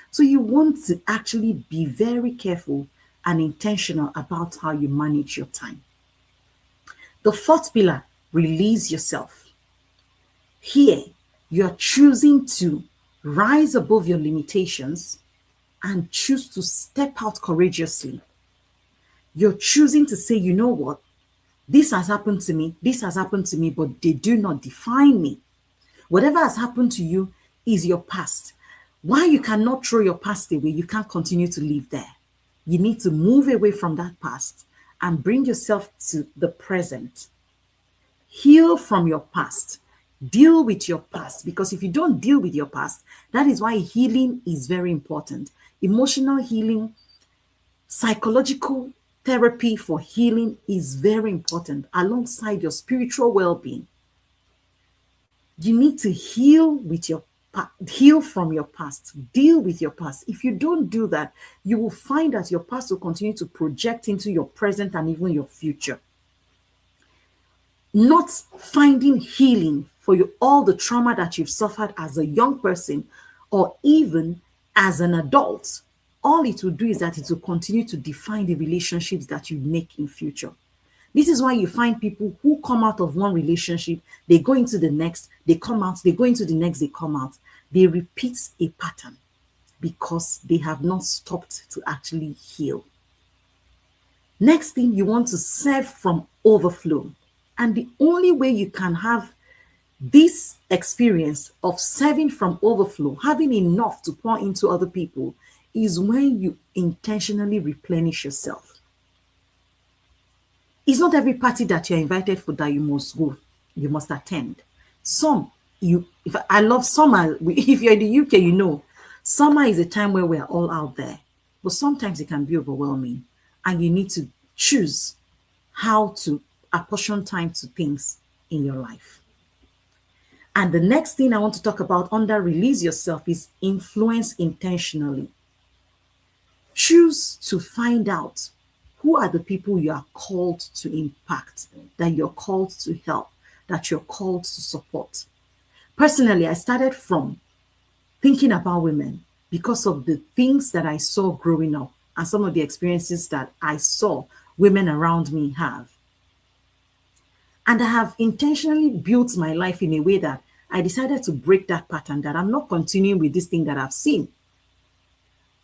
So you want to actually be very careful and intentional about how you manage your time. The fourth pillar, release yourself. Here, you're choosing to rise above your limitations and choose to step out courageously. You're choosing to say, you know what? This has happened to me, but they do not define me. Whatever has happened to you is your past. Why you cannot throw your past away, you can't continue to live there. You need to move away from that past and bring yourself to the present. Heal from your past. Deal with your past, because if you don't deal with your past, that is why healing is very important. Emotional healing, psychological therapy for healing is very important alongside your spiritual well-being. You need to heal from your past, deal with your past. If you don't do that, you will find that your past will continue to project into your present and even your future. Not finding healing for all the trauma that you've suffered as a young person or even as an adult, all it will do is that it will continue to define the relationships that you make in future. This is why you find people who come out of one relationship, they go into the next, they come out, they go into the next, they come out. They repeat a pattern because they have not stopped to actually heal. Next thing, you want to serve from overflow. And the only way you can have this experience of serving from overflow, having enough to pour into other people, is when you intentionally replenish yourself. It's not every party that you're invited for that you must go, you must attend. Some, I love summer. If you're in the UK, you know, summer is a time where we're all out there. But sometimes it can be overwhelming. And you need to choose how to apportion time to things in your life. And the next thing I want to talk about under release yourself is influence intentionally. Choose to find out who are the people you are called to impact, that you're called to help, that you're called to support. Personally, I started from thinking about women because of the things that I saw growing up and some of the experiences that I saw women around me have. And I have intentionally built my life in a way that I decided to break that pattern, that I'm not continuing with this thing that I've seen.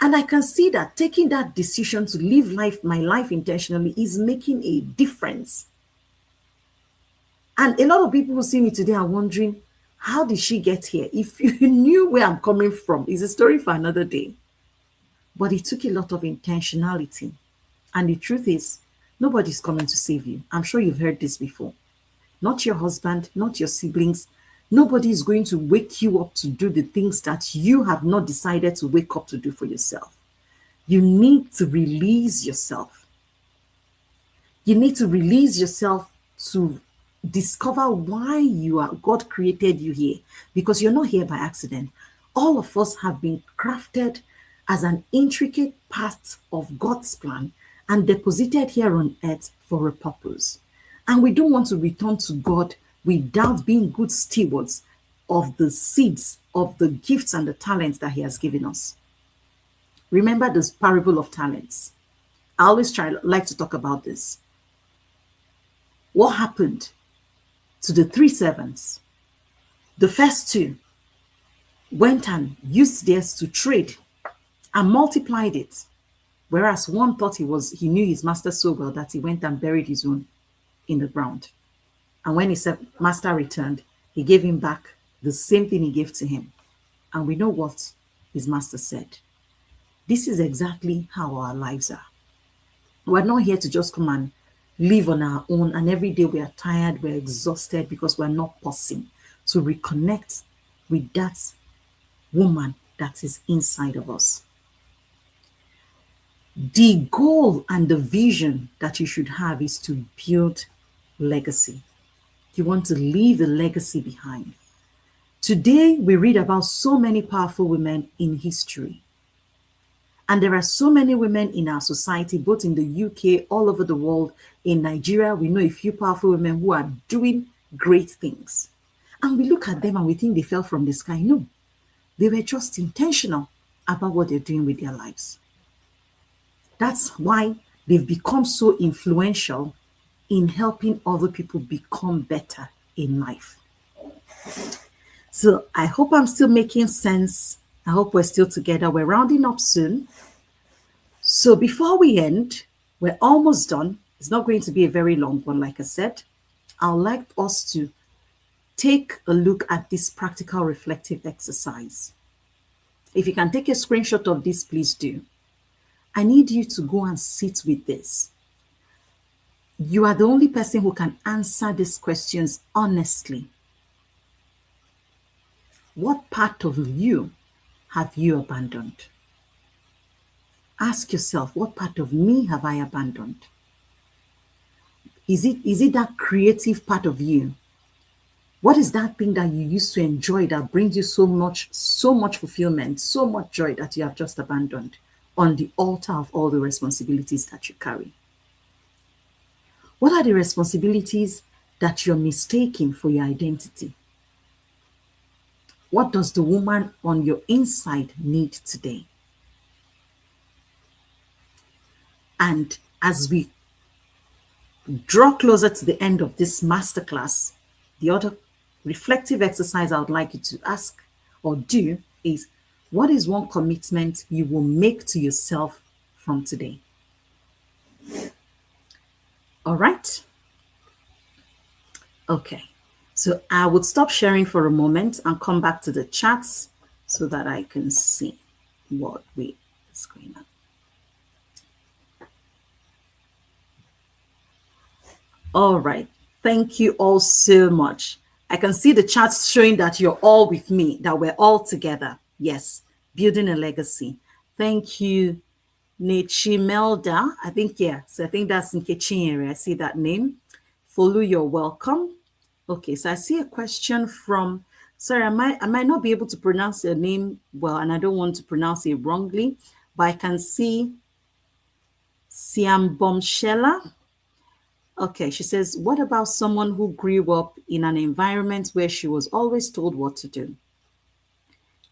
And I can see that taking that decision to live my life intentionally is making a difference. And a lot of people who see me today are wondering, how did she get here? If you knew where I'm coming from, it's a story for another day. But it took a lot of intentionality. And the truth is, nobody's coming to save you. I'm sure you've heard this before. Not your husband, not your siblings. Nobody is going to wake you up to do the things that you have not decided to wake up to do for yourself. You need to release yourself. You need to release yourself to discover why God created you here, because you're not here by accident. All of us have been crafted as an intricate part of God's plan and deposited here on earth for a purpose. And we don't want to return to God without being good stewards of the seeds, of the gifts and the talents that he has given us. Remember this parable of talents. I always like to talk about this. What happened to the 3 servants? The first 2, went and used theirs to trade and multiplied it. Whereas one thought he knew his master so well that he went and buried his own in the ground. And when his master returned, he gave him back the same thing he gave to him. And we know what his master said. This is exactly how our lives are. We're not here to just come and live on our own. And every day we are tired, we're exhausted because we're not pausing to reconnect with that woman that is inside of us. The goal and the vision that you should have is to build legacy. You want to leave a legacy behind. Today, we read about so many powerful women in history. And there are so many women in our society, both in the UK, all over the world. In Nigeria, we know a few powerful women who are doing great things. And we look at them and we think they fell from the sky. No, they were just intentional about what they're doing with their lives. That's why they've become so influential in helping other people become better in life. So I hope I'm still making sense. I hope we're still together. We're rounding up soon. So before we end, we're almost done. It's not going to be a very long one, like I said. I'd like us to take a look at this practical reflective exercise. If you can take a screenshot of this, please do. I need you to go and sit with this. You are the only person who can answer these questions honestly. What part of you have you abandoned? Ask yourself, what part of me have I abandoned? Is it that creative part of you? What is that thing that you used to enjoy that brings you so much fulfillment, so much joy that you have just abandoned on the altar of all the responsibilities that you carry? What are the responsibilities that you're mistaking for your identity? What does the woman on your inside need today? And as we draw closer to the end of this masterclass, the other reflective exercise I would like you to ask or do is, what is one commitment you will make to yourself from today? All right. Okay. So I would stop sharing for a moment and come back to the chats so that I can see what is going on. All right. Thank you all so much. I can see the chats showing that you're all with me, that we're all together. Yes, building a legacy. Thank you, Nechimelda. I think, yeah. So I think that's in Nkechinyere. I see that name. Folu, you're welcome. Okay, so I see a question from, sorry, I might not be able to pronounce your name well, and I don't want to pronounce it wrongly, but I can see Siambomshela. Okay, she says, what about someone who grew up in an environment where she was always told what to do?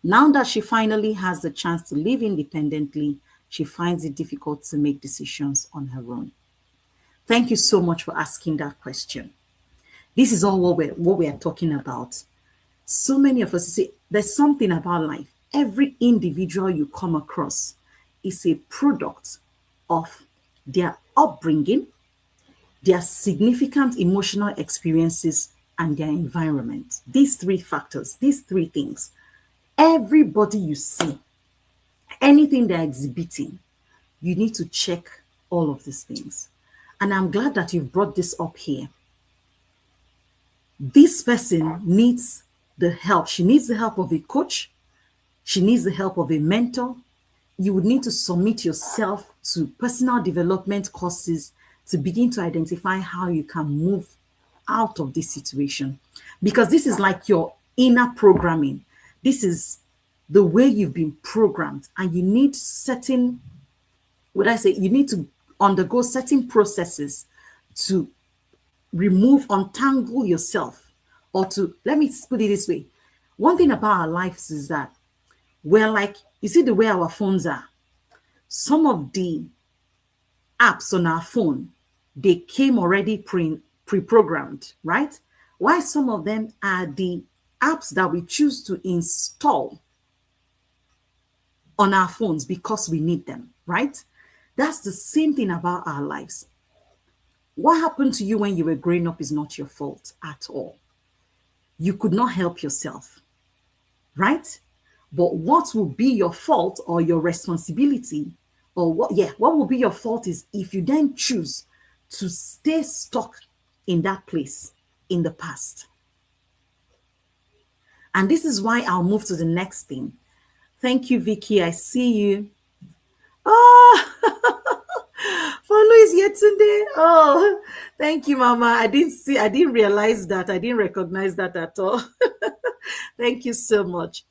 Now that she finally has the chance to live independently, she finds it difficult to make decisions on her own. Thank you so much for asking that question. This is all what we are talking about. So many of us say there's something about life. Every individual you come across is a product of their upbringing, their significant emotional experiences, and their environment. These three factors, these three things. Everybody you see, anything they're exhibiting, you need to check all of these things. And I'm glad that you've brought this up here. This person needs the help. She needs the help of a coach. She needs the help of a mentor. You would need to submit yourself to personal development courses to begin to identify how you can move out of this situation. Because this is like your inner programming. This is the way you've been programmed, and you need certain, you need to undergo certain processes to untangle yourself, or to, let me put it this way. One thing about our lives is that we're like, you see the way our phones are. Some of the apps on our phone, they came already pre-programmed, right? Why some of them are the apps that we choose to install on our phones because we need them, right? That's the same thing about our lives. What happened to you when you were growing up is not your fault at all. You could not help yourself, right? But what will be your fault or your responsibility, or what will be your fault is if you then choose to stay stuck in that place in the past. And this is why I'll move to the next thing. Thank you, Vicky. I see you. Oh, Follow is here today. Oh, thank you, Mama. I didn't realize that. I didn't recognize that at all. Thank you so much.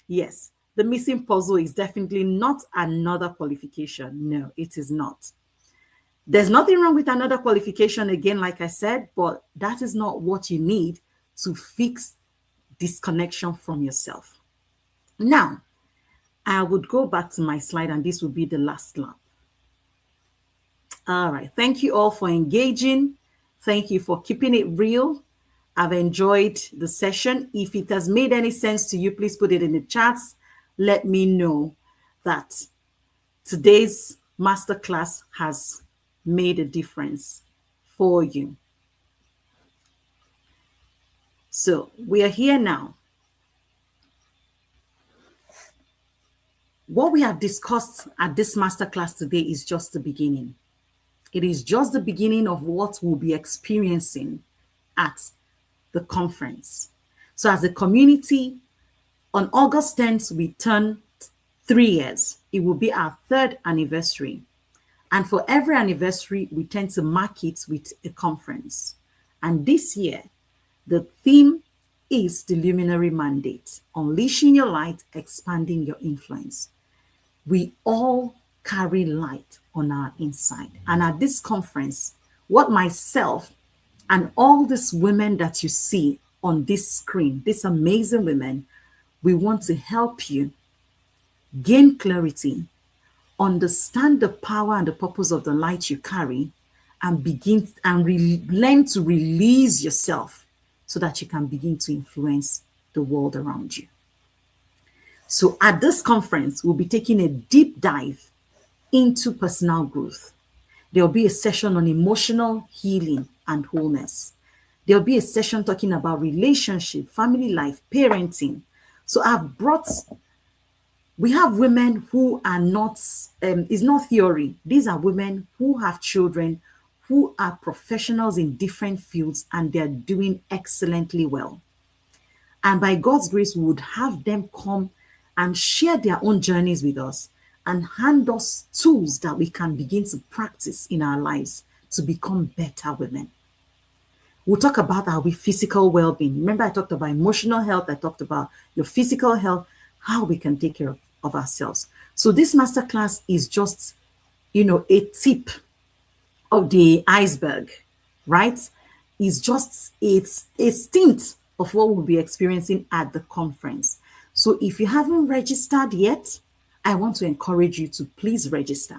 Yes, the missing puzzle is definitely not another qualification. No, it is not. There's nothing wrong with another qualification, again, like I said, but that is not what you need to fix disconnection from yourself. Now, I would go back to my slide, and this will be the last lap. All right. Thank you all for engaging. Thank you for keeping it real. I've enjoyed the session. If it has made any sense to you, please put it in the chats. Let me know that today's masterclass has made a difference for you. So we are here now. What we have discussed at this masterclass today is just the beginning. It is just the beginning of what we'll be experiencing at the conference. So as a community, on August 10th, we turn 3 years. It will be our 3rd anniversary. And for every anniversary, we tend to mark it with a conference. And this year, the theme is the Luminary Mandate, unleashing your light, expanding your influence. We all carry light on our inside. And at this conference, what myself and all these women that you see on this screen, these amazing women, we want to help you gain clarity, understand the power and the purpose of the light you carry, and begin and learn to release yourself so that you can begin to influence the world around you. So at this conference, we'll be taking a deep dive into personal growth. There'll be a session on emotional healing and wholeness. There'll be a session talking about relationship, family life, parenting. So we have women who are not, it's not theory. These are women who have children, who are professionals in different fields, and they're doing excellently well. And by God's grace, we would have them come and share their own journeys with us and hand us tools that we can begin to practice in our lives to become better women. We'll talk about our physical well-being. Remember, I talked about emotional health. I talked about your physical health, how we can take care of ourselves. So this masterclass is just, a tip of the iceberg, right? It's just a stint of what we'll be experiencing at the conference. So if you haven't registered yet, I want to encourage you to please register.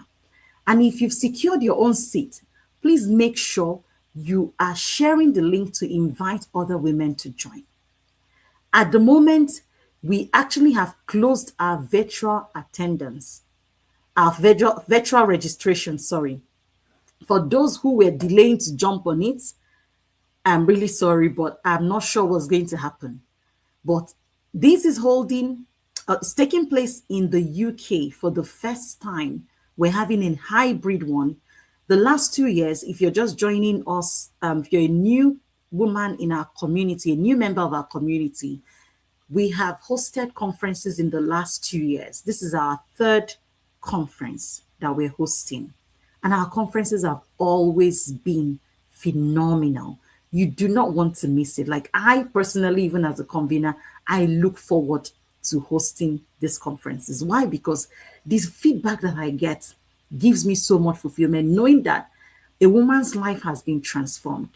And if you've secured your own seat, please make sure you are sharing the link to invite other women to join. At the moment, we actually have closed our virtual attendance, our virtual registration, sorry. For those who were delaying to jump on it, I'm really sorry, but I'm not sure what's going to happen. But this is it's taking place in the UK for the first time. We're having a hybrid one. The last 2 years, if you're just joining us, if you're a new woman in our community, a new member of our community, we have hosted conferences in the last 2 years. This is our 3rd conference that we're hosting. And our conferences have always been phenomenal. You do not want to miss it. Like I personally, even as a convener, I look forward to hosting these conferences. Why? Because this feedback that I get gives me so much fulfillment, knowing that a woman's life has been transformed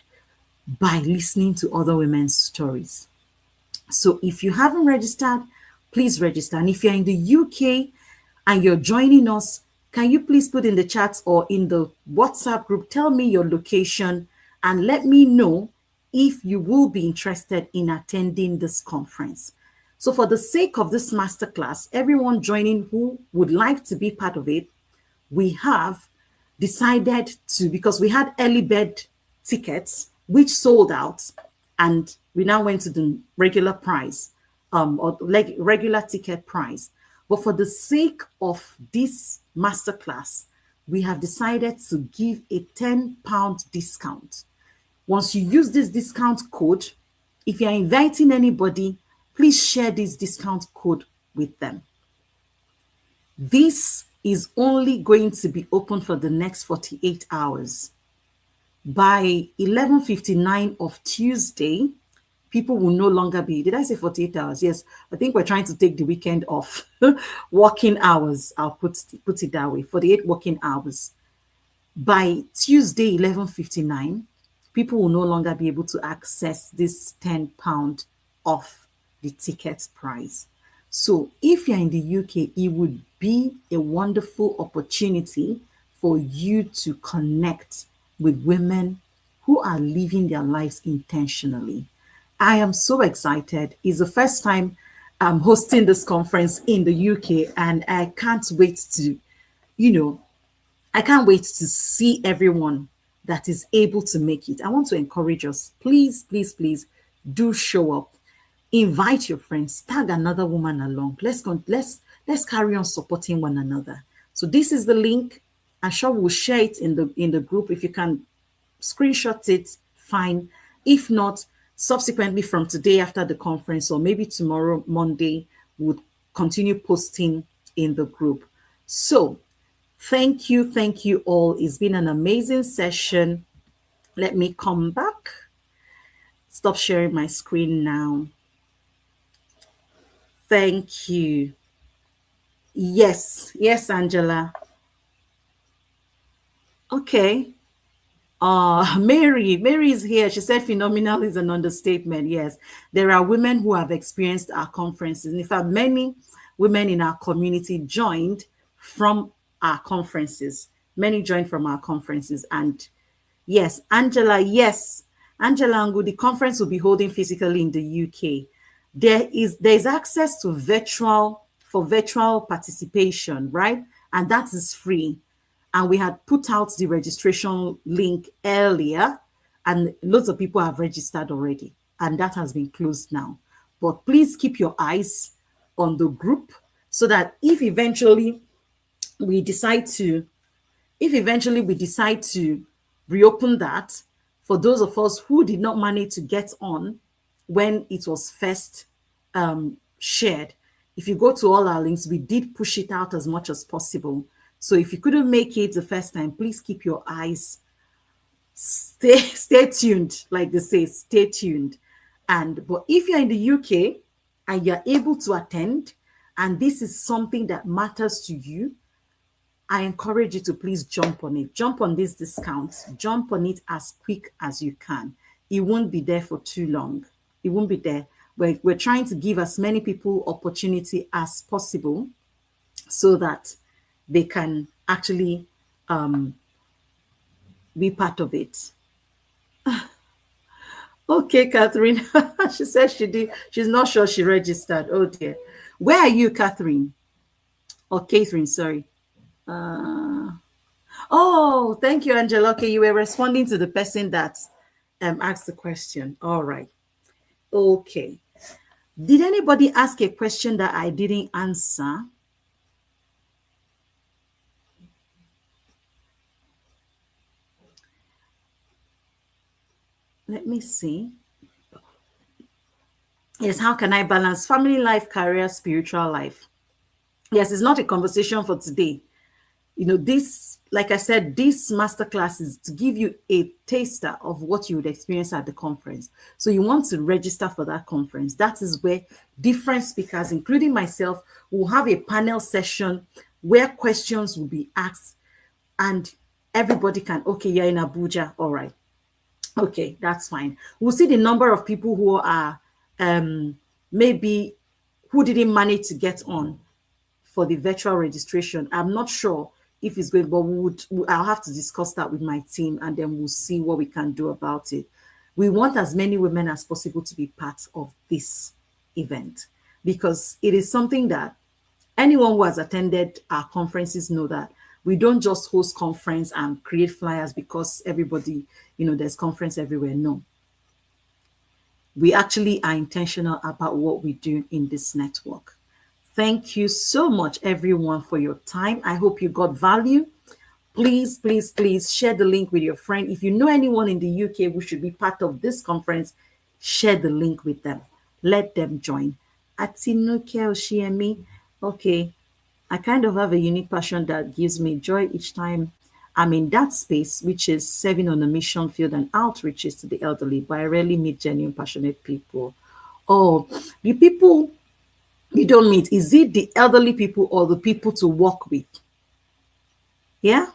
by listening to other women's stories. So if you haven't registered, please register. And if you're in the UK and you're joining us, can you please put in the chat or in the WhatsApp group, tell me your location and let me know if you will be interested in attending this conference. So for the sake of this masterclass, everyone joining who would like to be part of it, we have decided to, because we had early bird tickets, which sold out, and we now went to the regular price, or like regular ticket price. But for the sake of this masterclass, we have decided to give a £10 discount. Once you use this discount code, if you're inviting anybody, please share this discount code with them. This is only going to be open for the next 48 hours. By 11:59 of Tuesday, people will no longer be, did I say 48 hours? Yes, I think we're trying to take the weekend off. Working hours, I'll put it that way, 48 working hours. By Tuesday, 11:59, people will no longer be able to access this £10 off the ticket price. So if you're in the UK, it would be a wonderful opportunity for you to connect with women who are living their lives intentionally. I am so excited. It's the first time I'm hosting this conference in the UK, and I can't wait to, I can't wait to see everyone that is able to make it. I want to encourage us. Please, please, please do show up. Invite your friends, tag another woman along. Let's carry on supporting one another. So this is the link. I'm sure we'll share it in the group. If you can screenshot it, fine. If not, subsequently from today after the conference, or maybe tomorrow, Monday, we'll continue posting in the group. So thank you all. It's been an amazing session. Let me come back. Stop sharing my screen now. Thank you. Yes, Angela. Okay. Mary is here. She said phenomenal is an understatement. Yes, there are women who have experienced our conferences. In fact, many women in our community joined from our conferences. Many joined from our conferences. And yes, Angela Angu, the conference will be holding physically in the UK. There's access to virtual participation, right? And that is free. And we had put out the registration link earlier, and lots of people have registered already, and that has been closed now. But please keep your eyes on the group, so that if eventually we decide to reopen that, for those of us who did not manage to get on when it was first shared, if you go to all our links, we did push it out as much as possible. So if you couldn't make it the first time, please keep your eyes, stay tuned, like they say, stay tuned. But if you're in the UK and you're able to attend, and this is something that matters to you, I encourage you to please jump on it. Jump on this discount. Jump on it as quick as you can. It won't be there for too long. It won't be there. We're trying to give as many people opportunity as possible, so that they can actually be part of it. Okay, Catherine. She says she did. She's not sure she registered. Oh dear. Where are you, Catherine? Or Catherine, sorry. Oh, thank you, Angela. Okay, you were responding to the person that asked the question. All right. Okay. Did anybody ask a question that I didn't answer? Let me see. Yes, how can I balance family life, career, spiritual life? Yes, it's not a conversation for today. This, like I said, this masterclass is to give you a taster of what you would experience at the conference. So you want to register for that conference. That is where different speakers, including myself, will have a panel session where questions will be asked, and everybody can, okay, you're in Abuja, all right. Okay, that's fine. We'll see the number of people who are maybe who didn't manage to get on for the virtual registration. I'm not sure if it's going, but I'll have to discuss that with my team, and then we'll see what we can do about it. We want as many women as possible to be part of this event. because it is something that anyone who has attended our conferences know that we don't just host conference and create flyers because everybody, there's conference everywhere. No, we actually are intentional about what we do in this network. Thank you so much, everyone, for your time. I hope you got value. Please, please, please share the link with your friend. If you know anyone in the UK who should be part of this conference, share the link with them. Let them join. Atinuke Oshiemi. Okay, I kind of have a unique passion that gives me joy each time I'm in that space, which is serving on a mission field and outreaches to the elderly, but I rarely meet genuine, passionate people. Oh, the people you don't meet, is it the elderly people or the people to work with? Yeah?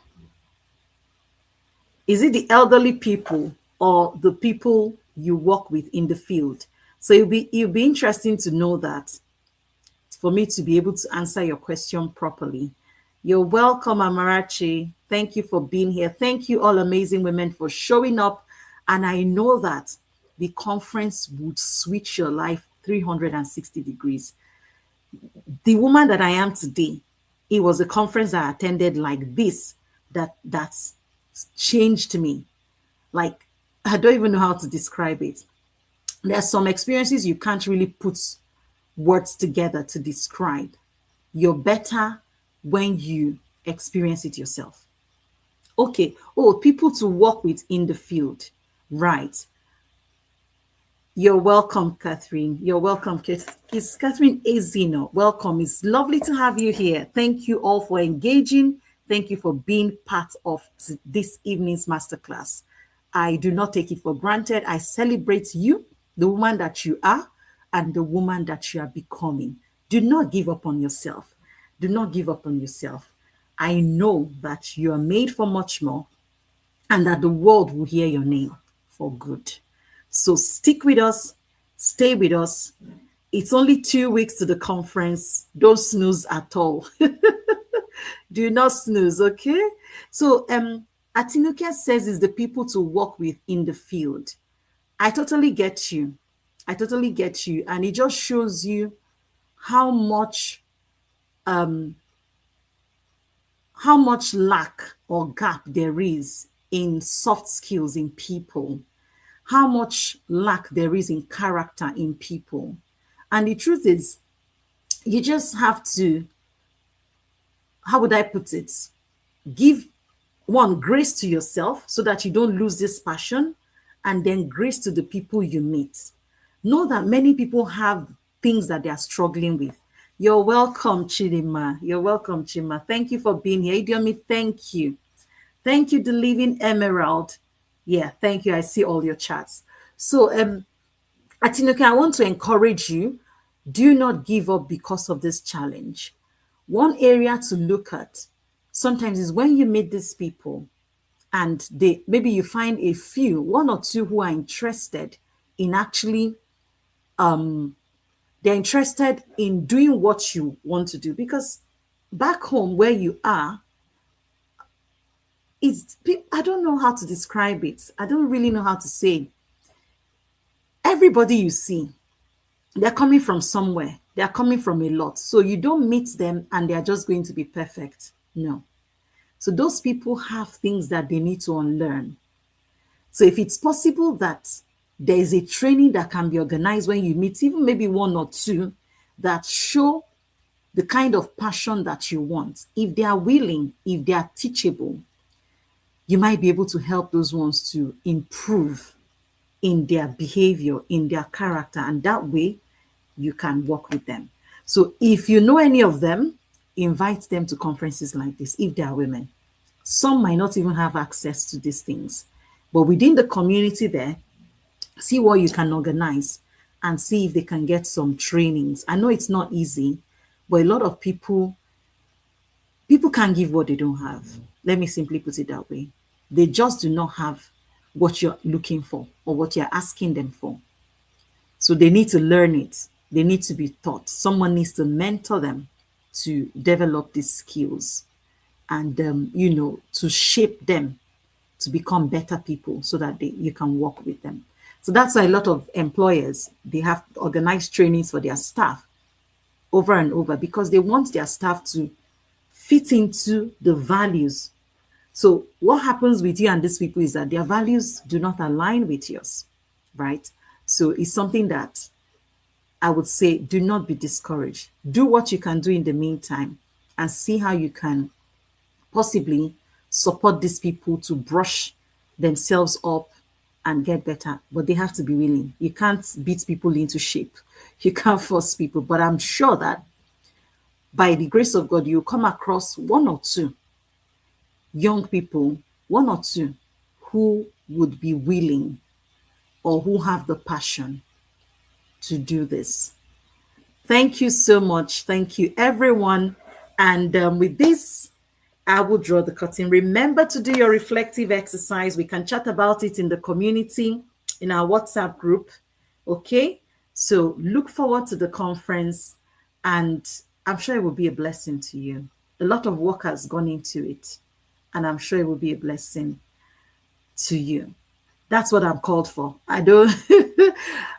Is it the elderly people or the people you work with in the field? So it'll be interesting to know that for me to be able to answer your question properly. You're welcome, Amarachi. Thank you for being here. Thank you, all amazing women, for showing up. And I know that the conference would switch your life 360 degrees. The woman that I am today, it was a conference I attended like this that's changed me. Like, I don't even know how to describe it. There are some experiences you can't really put words together to describe. You're better when you experience it yourself. Okay. Oh, people to work with in the field. Right. You're welcome, Catherine. You're welcome. It's Catherine Azino. Welcome. It's lovely to have you here. Thank you all for engaging. Thank you for being part of this evening's masterclass. I do not take it for granted. I celebrate you, the woman that you are, and the woman that you are becoming. Do not give up on yourself. Do not give up on yourself. I know that you are made for much more and that the world will hear your name for good. So stick with us, stay with us. It's only 2 weeks to the conference. Don't snooze at all. Do not snooze, okay? So Atinuke says is the people to work with in the field. I totally get you. I totally get you. And it just shows you how much lack or gap there is in soft skills in people, how much lack there is in character in people. And the truth is, you just have to, how would I put it? Give one, grace to yourself so that you don't lose this passion, and then grace to the people you meet. Know that many people have things that they are struggling with. You're welcome, Chidima. You're welcome, Chima. Thank you for being here. Idiomi, thank you. Thank you, the Living Emerald. Yeah, thank you. I see all your chats. So, Atinuke, I want to encourage you. Do not give up because of this challenge. One area to look at sometimes is when you meet these people and maybe you find a few, one or two who are interested in actually they're interested in doing what you want to do, because back home where you are, I don't know how to describe it. I don't really know how to say. Everybody you see, they're coming from somewhere. They're coming from a lot. So you don't meet them and they're just going to be perfect. No. So those people have things that they need to unlearn. So if it's possible that there is a training that can be organized when you meet, even maybe one or two, that show the kind of passion that you want. If they are willing, if they are teachable, you might be able to help those ones to improve in their behavior, in their character, and that way you can work with them. So if you know any of them, invite them to conferences like this if they are women. Some might not even have access to these things, but within the community there, see what you can organize and see if they can get some trainings. I know it's not easy, but a lot of people can't give what they don't have. Let me simply put it that way. They just do not have what you're looking for or what you're asking them for. So they need to learn it. They need to be taught. Someone needs to mentor them to develop these skills and, to shape them to become better people so that you can work with them. So that's why a lot of employers, they have organized trainings for their staff over and over because they want their staff to fit into the values. So what happens with you and these people is that their values do not align with yours, right? So it's something that I would say do not be discouraged. Do what you can do in the meantime and see how you can possibly support these people to brush themselves up and get better. But they have to be willing. You can't beat people into shape. You can't force people. But I'm sure that by the grace of God, you'll come across one or two young people, one or two who would be willing or who have the passion to do this. Thank you so much. Thank you, everyone. And with this, I will draw the curtain. Remember to do your reflective exercise. We can chat about it in the community, in our WhatsApp group. Okay? So look forward to the conference, and I'm sure it will be a blessing to you. A lot of work has gone into it, and I'm sure it will be a blessing to you. That's what I'm called for. I don't,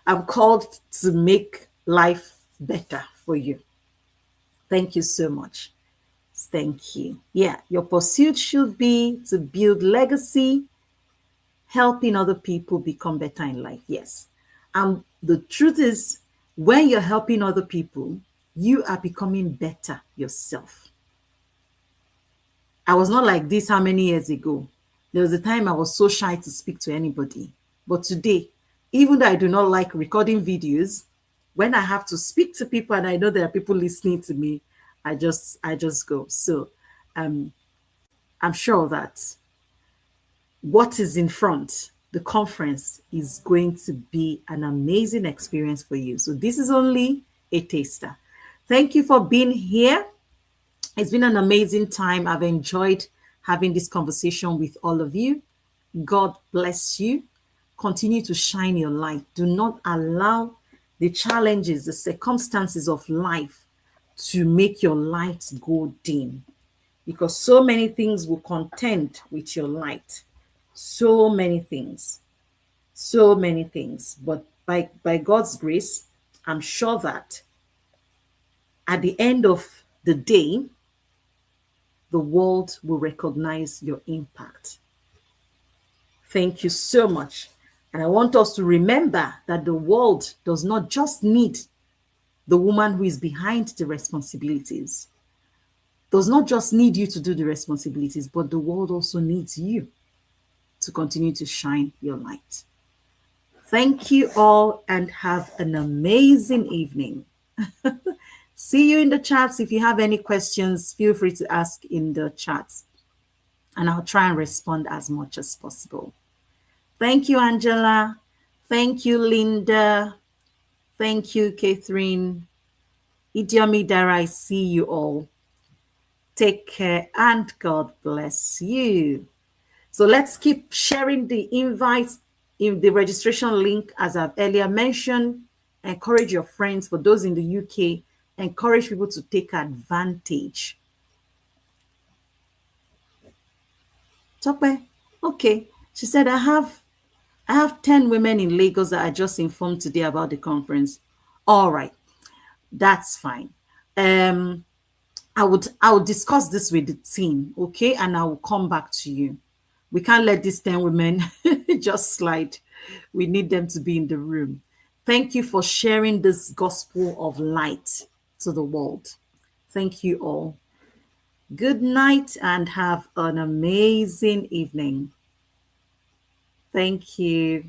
I'm called to make life better for you. Thank you so much. Thank you. Yeah, your pursuit should be to build legacy, helping other people become better in life. Yes. And the truth is, when you're helping other people, you are becoming better yourself. I was not like this how many years ago? There was a time I was so shy to speak to anybody. But today, even though I do not like recording videos, when I have to speak to people and I know there are people listening to me, I just go. So I'm sure that what is in front, the conference, is going to be an amazing experience for you. So this is only a taster. Thank you for being here. It's been an amazing time. I've enjoyed having this conversation with all of you. God bless you. Continue to shine your light. Do not allow the challenges, the circumstances of life to make your light go dim, because so many things will contend with your light. So many things. So many things. But by God's grace, I'm sure that at the end of the day, the world will recognize your impact. Thank you so much. And I want us to remember that the world does not just need the woman who is behind the responsibilities, does not just need you to do the responsibilities, but the world also needs you to continue to shine your light. Thank you all and have an amazing evening. See you in the chats. If you have any questions, feel free to ask in the chats, and I'll try and respond as much as possible. Thank you, Angela. Thank you, Linda. Thank you, Catherine. Idiomidara, I see you all. Take care and God bless you. So let's keep sharing the invites in the registration link, as I've earlier mentioned. Encourage your friends. For those in the UK, encourage people to take advantage. Tope, okay. She said, I have 10 women in Lagos that I just informed today about the conference. All right, that's fine. I would discuss this with the team, okay? And I will come back to you. We can't let these 10 women just slide. We need them to be in the room. Thank you for sharing this gospel of light to the world. Thank you all. Good night and have an amazing evening. Thank you.